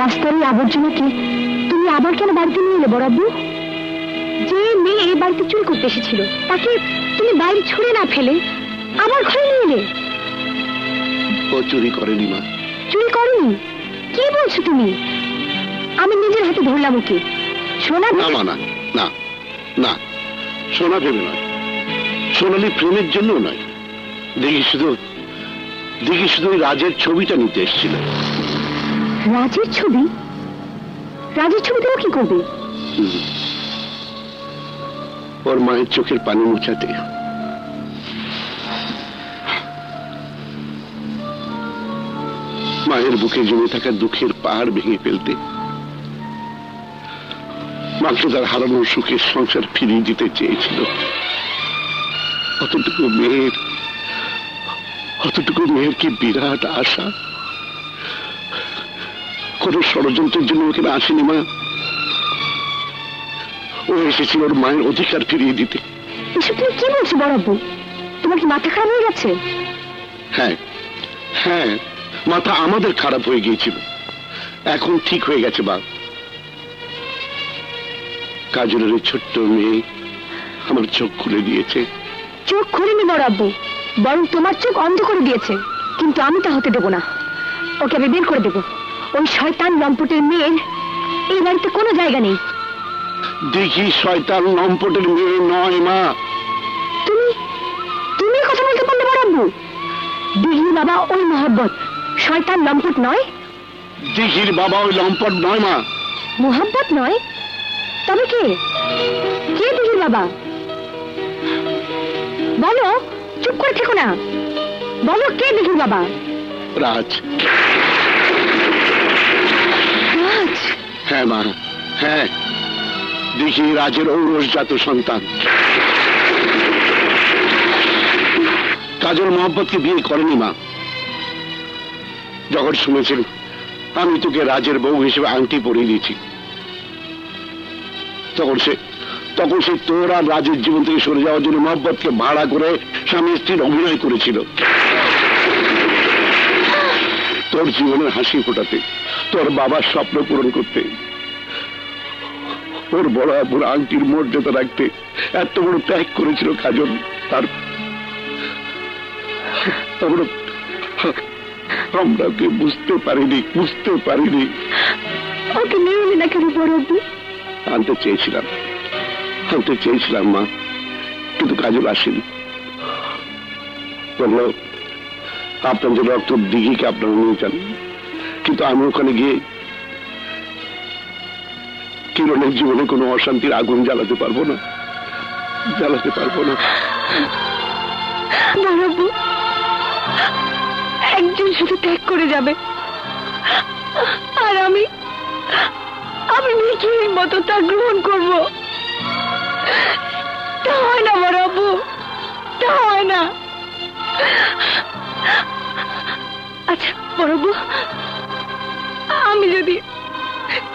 রাস্তার এই আবর্জনাকে তুমি আবার কেন বাড়িতে নিয়ে এলে বড় আব্বু? যে মেয়ে এই বাড়িতে চুরি করতে এসেছিল তাকে তুমি বাইরে ছুঁড়ে না ফেলে আবার ঘরে নিয়ে এলে। ও চুরি করেনি মা। চুরি করেনি? কি বলছো তুমি? আমি নিজের হাতে ধরলাম ওকে। সোনা না মা, না না না, সোনা ভেবে নয়, সোনালি প্রেমের জন্য নয়। দেখি শুধু ওই রাজের ছবিটা নিতে এসেছিল। রাজের ছবি? রাজের ছবি তুমি কি করবে? ওর মায়ের চোখের পানি মোছাতে। মায়ের বুকে জমে থাকা দুঃখের পাহাড় ভেঙে ফেলতে, মাকে তার হারানোর সুখের সংসার ফিরিয়ে দিতে চেয়েছিল। অতটুকু মেয়ের কি বিরাট আশা। কোন ষড়যন্ত্রের জন্য ওখানে আসেনি মা। ও এসেছিল ওর মায়ের অধিকার ফিরিয়ে দিতে। এসব তুমি কি বলছো বড় আব্বু? তোমার কি মাথা খারাপ হয়ে গেছে? হ্যাঁ হ্যাঁ, মাথা আমাদের খারাপ হয়ে গিয়েছিল, এখন ঠিক হয়ে গেছে বাপ। কাজলের এই ছোট্ট মেয়ে আমার চোখ খুলে দিয়েছে। চোখ খুলেনি বড় আব্বু, বরং তোমার চোখ অন্ধ করে দিয়েছে। কিন্তু আমি তা হতে দেবো না। ওকে আমি বের করে দেবো। ওই শয়তান লম্পটের মেয়ের এই বাড়িতে কোনো জায়গা নেই। দেখি শয়তান লম্পটের মেয়ে নয় মা। তুমি কথা বলতে পারলে বড় আব্বু? দিঘির বাবা ওই মোহাব্বত, শয়তান লম্পট নয়। দিঘির বাবা ওই লম্পট নয় মা। মোহাব্বত নয়? তবে কে? কে দিঘির বাবা? বলো, চুপ করে থেকো না। বলো, কে দিঘির বাবা? রাজ। রাজ? হ্যাঁ মা, হ্যাঁ, দেখি রাজের ঔরসজাত সন্তান। কাজল মোহাম্মদকে বিয়ে করেনি মা। যখন শুনেছেন আমি তোকে রাজের বউ হিসেবে আংটি পরিয়ে দিয়েছি, তখন সে তোর আর রাজের জীবন থেকে সরে যাওয়ার জন্য মোহাম্মদকে ভাড়া করে স্বামী স্ত্রীর অভিনয় করেছিল, তোর জীবনের হাসি ফোটাতে, তোর বাবার স্বপ্ন পূরণ করতে, ওর বড় বুড়ো আংটির মর্যাদা রাখতে এত বড় ত্যাগ করেছিল কাজল। তার আমরা ওকে বুঝতে পারিনি। ওকে নিয়ে এলি না কেন বড় আব্বু? আনতে চেয়েছিলাম মা, কিন্তু কাজল আসেনি। বললো আপনার যে রক্ত দিঘিকে আপনারা নিয়ে যান, কিন্তু আমি ওখানে গিয়ে কিরণের জীবনে কোনো অশান্তির আগুন জ্বালাতে পারবো না। বড় আব্বু, একজন শুধু ত্যাগ করে যাবে, আর আমি নিজের মতো তা গ্রহণ করব। তা হয় না বড় আব্বু, তা হয় না। আচ্ছা বড় আব্বু, আমি যদি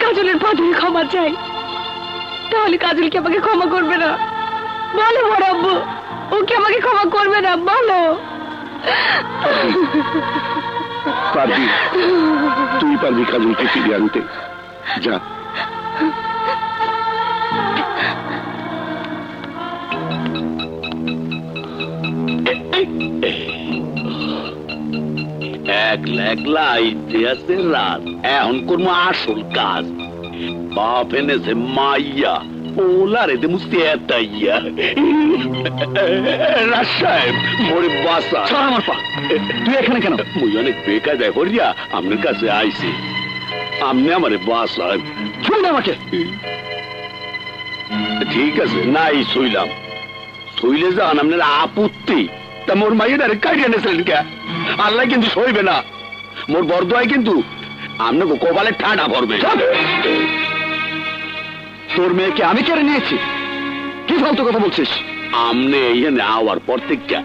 কাজলের পা ধরে ক্ষমা চাই, তাহলে কাজল কি আমাকে ক্ষমা করবে না? বলো বড় আব্বু, ও কি আমাকে ক্ষমা করবে না? বলো। পারবি, তুই পারবি কাজলকে ফিরিয়ে আনতে। যা। একলা আইতে আছে রাত, এখন করবো আসল কাজ। বাপ এনেছে মাইয়া, ওলারে দে মুস্তি এতাইয়া। রাজ সাহেব মোরে বাসা। ছাড় আমার পা। তুই এখানে কেন? মুই অনেক বেকায়দায় হরিয়া আপনার কাছে আইছি, আপনি আমারে বাসা। ছুঁই না আমাকে। ঠিক আছে, নাই শুইলাম। শুইলে যান আপনার আপত্তি, তা মোর মাইয়ারে কাটিয়ে এনেছিলেন কে? আল্লাহ কিন্তু সইবে না, মোর বরদোয়ায় কিন্তু আপনাকে কপালে ঠাডা পড়বে। তোর মেয়েকে আমি কেড়ে নিয়েছি? কি ফালতু কথা বলছিস? আমনে এখানে আওয়ার পর থেকে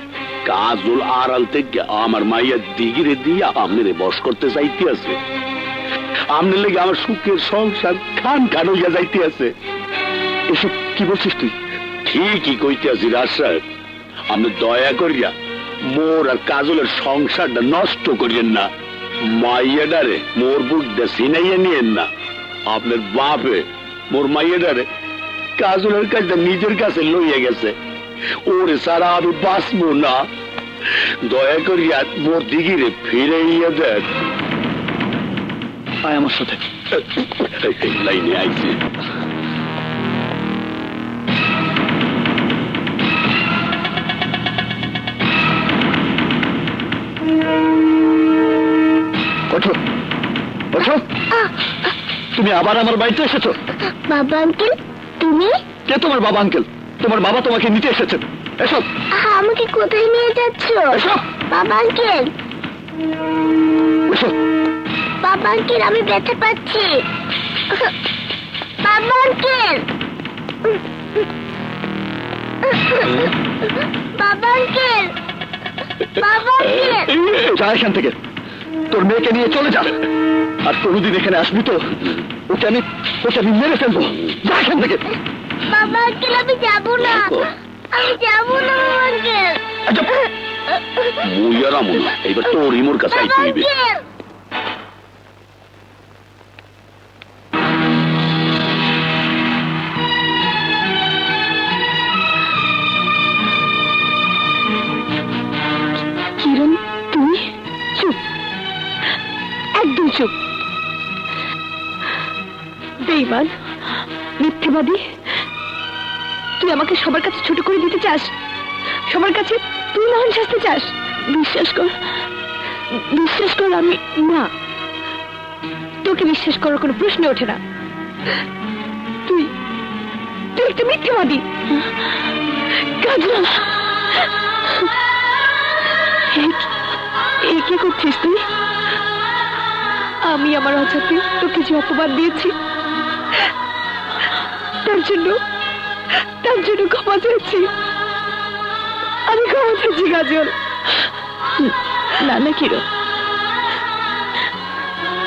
কাজল আড়াল থেকে আমার মাইয়া দিগিরে দিয়া আমনে বস করতে চাইতে আছে। আমনে লেগে আমার সুখের সংসার খান খান হইয়া যাইতে আছে। এসব কি বলছিস তুই? ঠিকই কইতে আছি রাজ সাহেব, আপনি দয়া করিয়া মোর আর কাজলের সংসারটা নষ্ট করিয়েন না। মাইয়াডারে মোর বুক দিয়ে সিনাইয়া নিয়েন না। আপনার বাপে মোর মাইয়াডারে কাজলের কাছে নিজের কাছে লইয়া গেছে, ওরে সারা আমি বাঁচবো না। দয়া করিয়া মোর দিগিরে ফিরে ইয়ে দেন। আয় আমার সাথে। লাইনে আইছে। ওঠো, ওঠো। তুমি আবার আমার বাড়িতে এসেছো? বাবা আঙ্কেল, তুমি? কে তোমার বাবা আঙ্কেল? তোমার বাবা তোমাকে নিতে এসেছেন। এসব আমাকে কোথায় নিয়ে যাচ্ছ? এসব বাবা আঙ্কেল, এসব। বাবা আঙ্কেল, আমি ব্যথা পাচ্ছি। বাবা আঙ্কেল, বাবা আঙ্কেল, বাবা আঙ্কেল। যা এখান থেকে, তোর মেয়েকে নিয়ে চলে যা। আর কোনোদিন এখানে আসবি তো ওকে আমি মেরে ফেলবো। যা এখান থেকে। বাবা আঙ্কেল, আমি যাবো না, আমি যাবো না বাবা আঙ্কেল। মুই আর আমু না, এইবার তোর ইমোর কাছে বাবা আইতে হইবে। আঙ্কেল, কিরণ, তুই চুপ, একদম চুপ। বেঈমান, মিথ্যেবাদী, তুই আমাকে সবার কাছে ছোট করে দিতে চাস, সবার কাছে তুই মহান সাজতে চাস। বিশ্বাস কর, বিশ্বাস কর, আমি না, তোকে বিশ্বাস করার কোনো প্রশ্ন ওঠে না। তুই তুই একটা মিথ্যেবাদী। কাজল, কি করছিস তুই? আমি আমার অজাতে তোকে যে অপমান দিয়েছি, তার জন্য ক্ষমা চাইছি। আমি ক্ষমা চাইছি কাজল, না না কিরণ,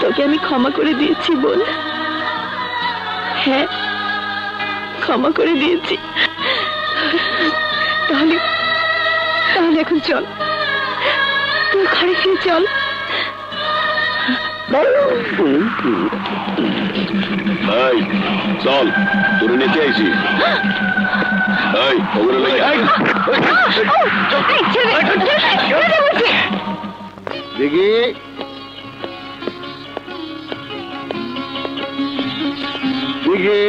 তোকে আমি ক্ষমা করে দিয়েছি বল। হ্যাঁ, ক্ষমা করে দিয়েছি। তাহলে তাহলে এখন চল, তুই ঘরে ফিরে চল। এই চল, তোরে নিতে আইছি। এই ওগুলো লই আয়। দেখি দেখি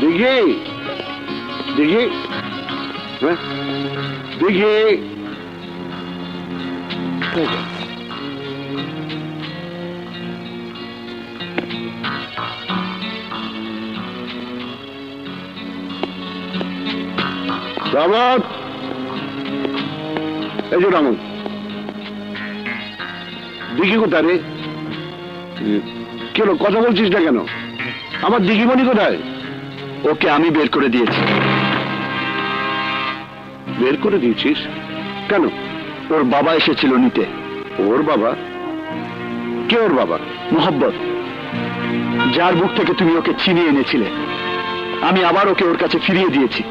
দেখি দেখি হ্যাঁ দেখি রামত, এই যে রামত, দিঘি কোথায় রে? কেন কথা বলছিস না কেন? আমার দিঘিমণি কোথায়? ওকে আমি বের করে দিয়েছি। বের করে দিয়েছিস কেন? ওর বাবা এসেছিল নিতে। ওর বাবা? কে ওর বাবা? মোহব্বত, যার বুক থেকে তুমি ওকে ছিনিয়ে এনেছিলে, আমি আবার ওকে ওর কাছে ফিরিয়ে দিয়েছি।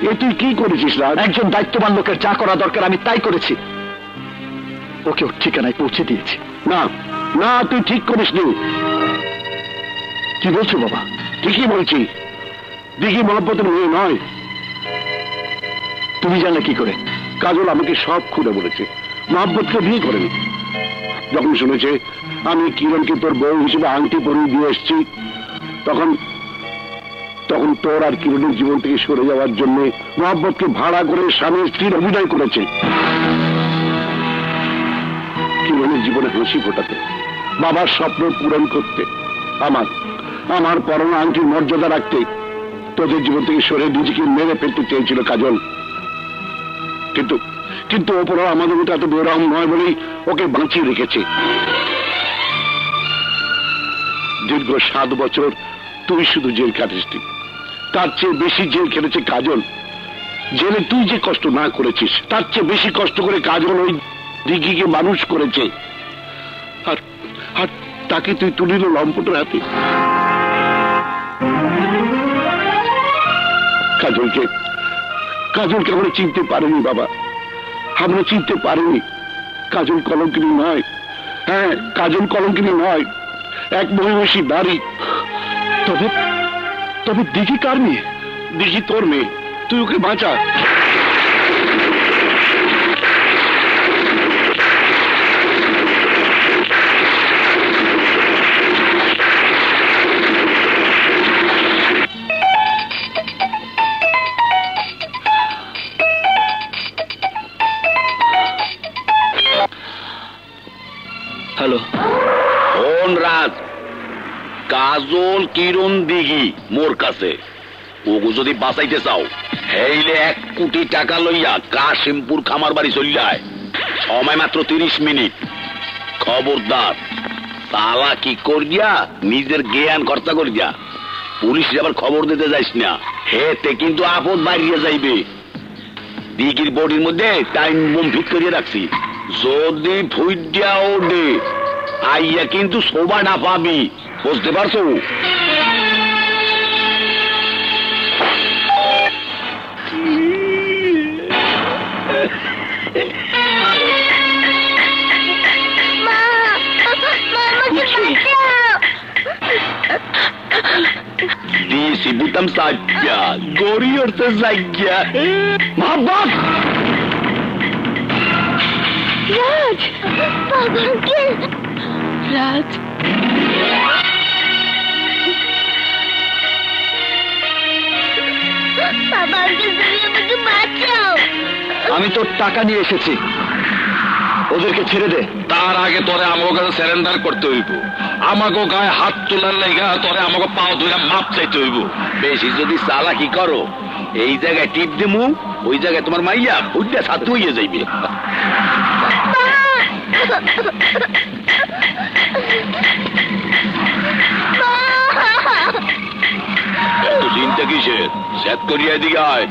এ তুই কি করেছিস রাজ? একজন দায়িত্ববান লোকের যা করা দরকার আমি তাই করেছি। ওকে ওর ঠিকানায় পৌঁছে দিয়েছি। না না, তুই ঠিক করিসনি। কি বলছো বাবা? ঠিকই বলছি, দিঘি মহব্বতের মেয়ে নয়। তুমি জানলে কি করে? কাজল আমাকে সব খুলে বলেছে। মহব্বতকে বিয়ে করেনি। যখন শুনেছে আমি কিরণকে তোর বউ হিসেবে আংটি পরিয়ে দিয়ে এসছি, তখন তখন তোর আর কিরণের জীবন থেকে সরে যাওয়ার জন্য মহব্বতকে ভাড়া করে স্বামী স্ত্রীর অভিনয় করেছে। কিরণের জীবনে হাসি ফোটাতে, বাবার স্বপ্ন পূরণ করতে, আমার পরনে আংটির মর্যাদা রাখতে তোদের জীবন থেকে সরে নিজেকে মেরে ফেলতে চেয়েছিল কাজল। কিন্তু কিন্তু ওপর আমাদের মতো এত বেরম নয় বলেই ওকে বাঁচিয়ে রেখেছে। দীর্ঘ 7 বছর তুই শুধু জেল কাটিসনি, তার চেয়ে বেশি জেল খেলেছে কাজল। জেলে তুই যে কষ্ট না করেছিস, তার চেয়ে বেশি কষ্ট করে কাজল ওই দিঘিকে মানুষ করেছে। আর আর তাকে তুই তুলিল লম্পটের হাতে। কাজলকে আমরা চিনতে পারিনি বাবা, আমরা চিনতে পারিনি। কাজল কলঙ্কিনী নয়। হ্যাঁ, কাজল কলঙ্কিনী নয়, এক মহিষী নারী। তবে তবে দিঘি কার মেয়ে? দিঘি তোর মেয়ে, তুই ওকে বাঁচা। হ্যালো, কোন রাজ? কাজল কিরণ দিঘি মোর কাছে। ওগো যদি বাঁচাইতে চাও, হেইলে 1 কোটি টাকা লইয়া কাশিমপুর খামার বাড়ি চলিয়ায়। সময় মাত্র 30 মিনিট। খবরদার তালা কি করিয়া নিজের জ্ঞান কর্তা করিয়া পুলিশ আবার খবর দিতে যাইস না, হেতে কিন্তু আপদ বাড়িয়ে যাইবে। দিঘির বডির মধ্যে টাইম বোম ফিট করিয়ে রাখছি, যদি ফুইডা ওঠে আইয়া কিন্তু শোভা না পাবি, বুঝতে পারছো? মা, আমাকে বাঁচাও। দিয়েছি বুতাম সাজ্জা, গড়ি উঠতে সাজ্জা। মোহব্বত! রাজ, বাবা আঙ্কেল, রাজ, বাবা আঙ্কেল, তুমি আমাকে বাঁচাও। আমি তোর টাকা নিয়ে এসেছি, ওদেরকে ছেড়ে দে। তার আগে তোরে আমাকে কাছে স্যারেন্ডার করতে হইব। আমাকে গায়ে হাত তোলার লেগা তোরে আমাকে পাও ধরে মাপ চাইতে হইব। বেশি যদি চালাকি করো, এই জায়গায় টিপ দিমু, ওই জায়গায় তোমার মাইয়া ফুটটা ছাত্র হইয়া যাইবে। এত চিন্তা কিসের? সেট করিয়া দিকে আয়।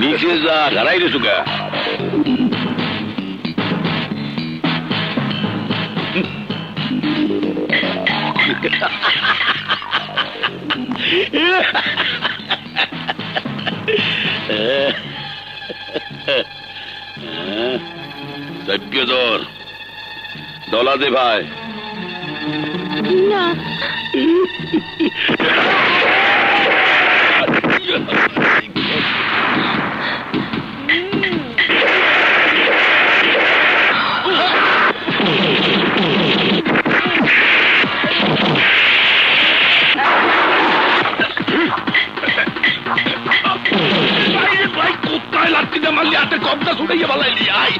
নিচে যা দাঁড়াই রে সুগা সভ্যধর দলা দে ভাই না কোথায় লাত্তি দিয়ে মারলি হাতে কবটা ছুটাইয়া বালাইলি আই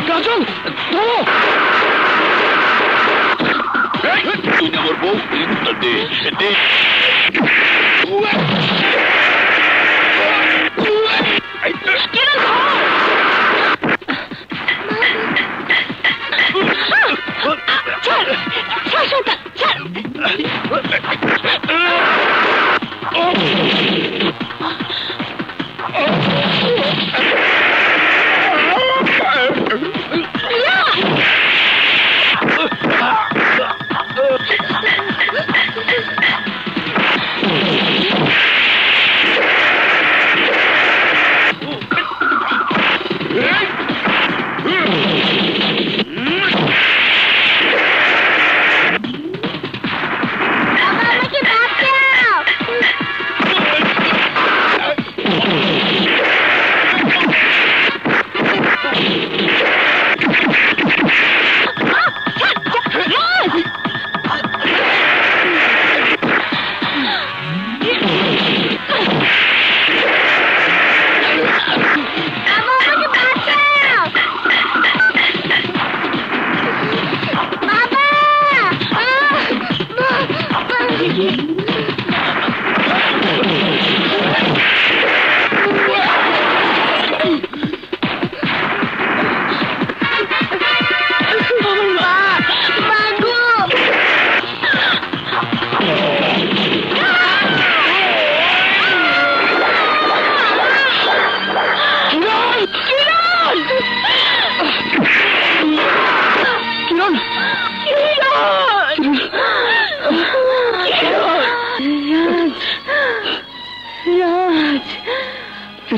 কাজল ধরো তুই আমার বউ দে দে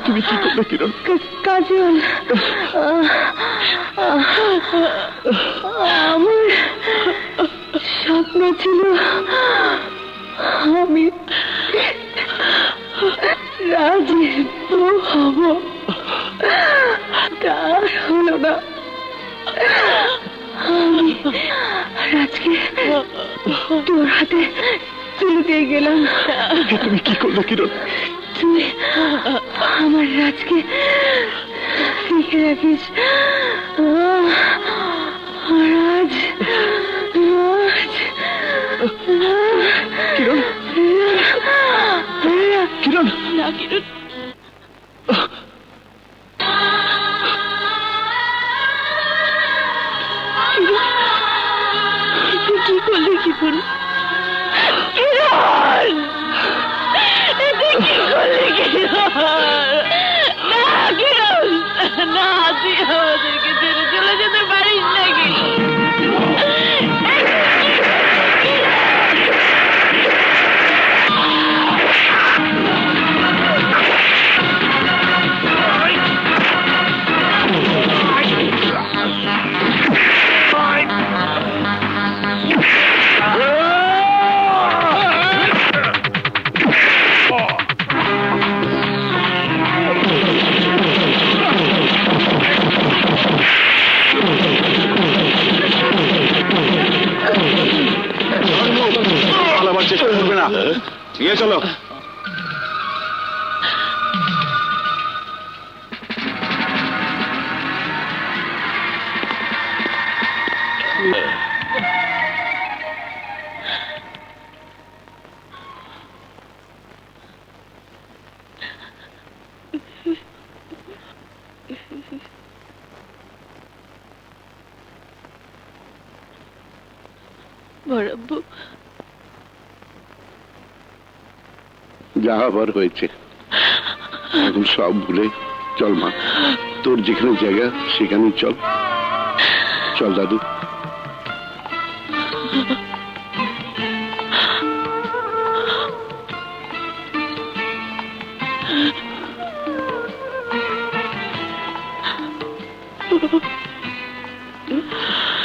তুমি কি করলে কিরণ? কাজল আমার স্বপ্ন ছিল আমি রাজের বউ হব, তা হলো না। আমি রাজকে তোর হাতে তুলে দিয়ে গেলাম। তুমি কি করলে কিরণ? তুই আমার রাজকে লিখে রাখিস। রাজ রাজ কিরণ কিরণ না কিরণ কি করলি কিরণ? কিরণ কি করলি কিরণ? না কিরণ না, তুই আমাদেরকে ছেড়ে চলে যেতে পারিস নাকি? নিয়ে চলো। বড়াব্বু, যা হবার হয়েছে, এখন সব ভুলে চল মা, তোর যেখানে জায়গা সেখানেই চল। চল দাদু।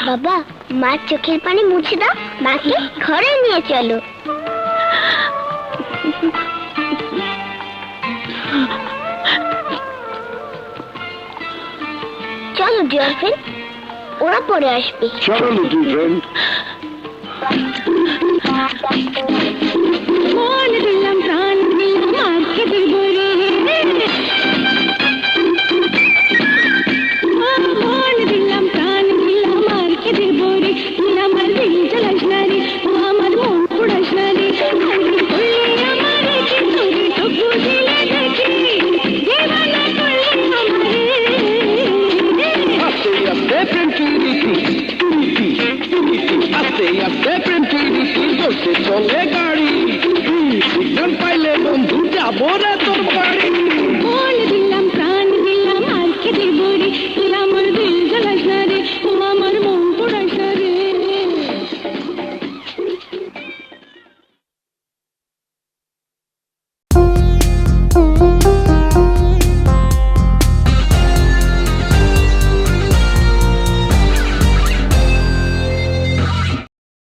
বাবা, মার চোখের পানি মুছে দাও, মাকে ঘরে নিয়ে চলো। চলো ডিয়ার ফ্রেন্ড, ওরা পরে আসবে। চলো লিটল ফ্রেন্ড।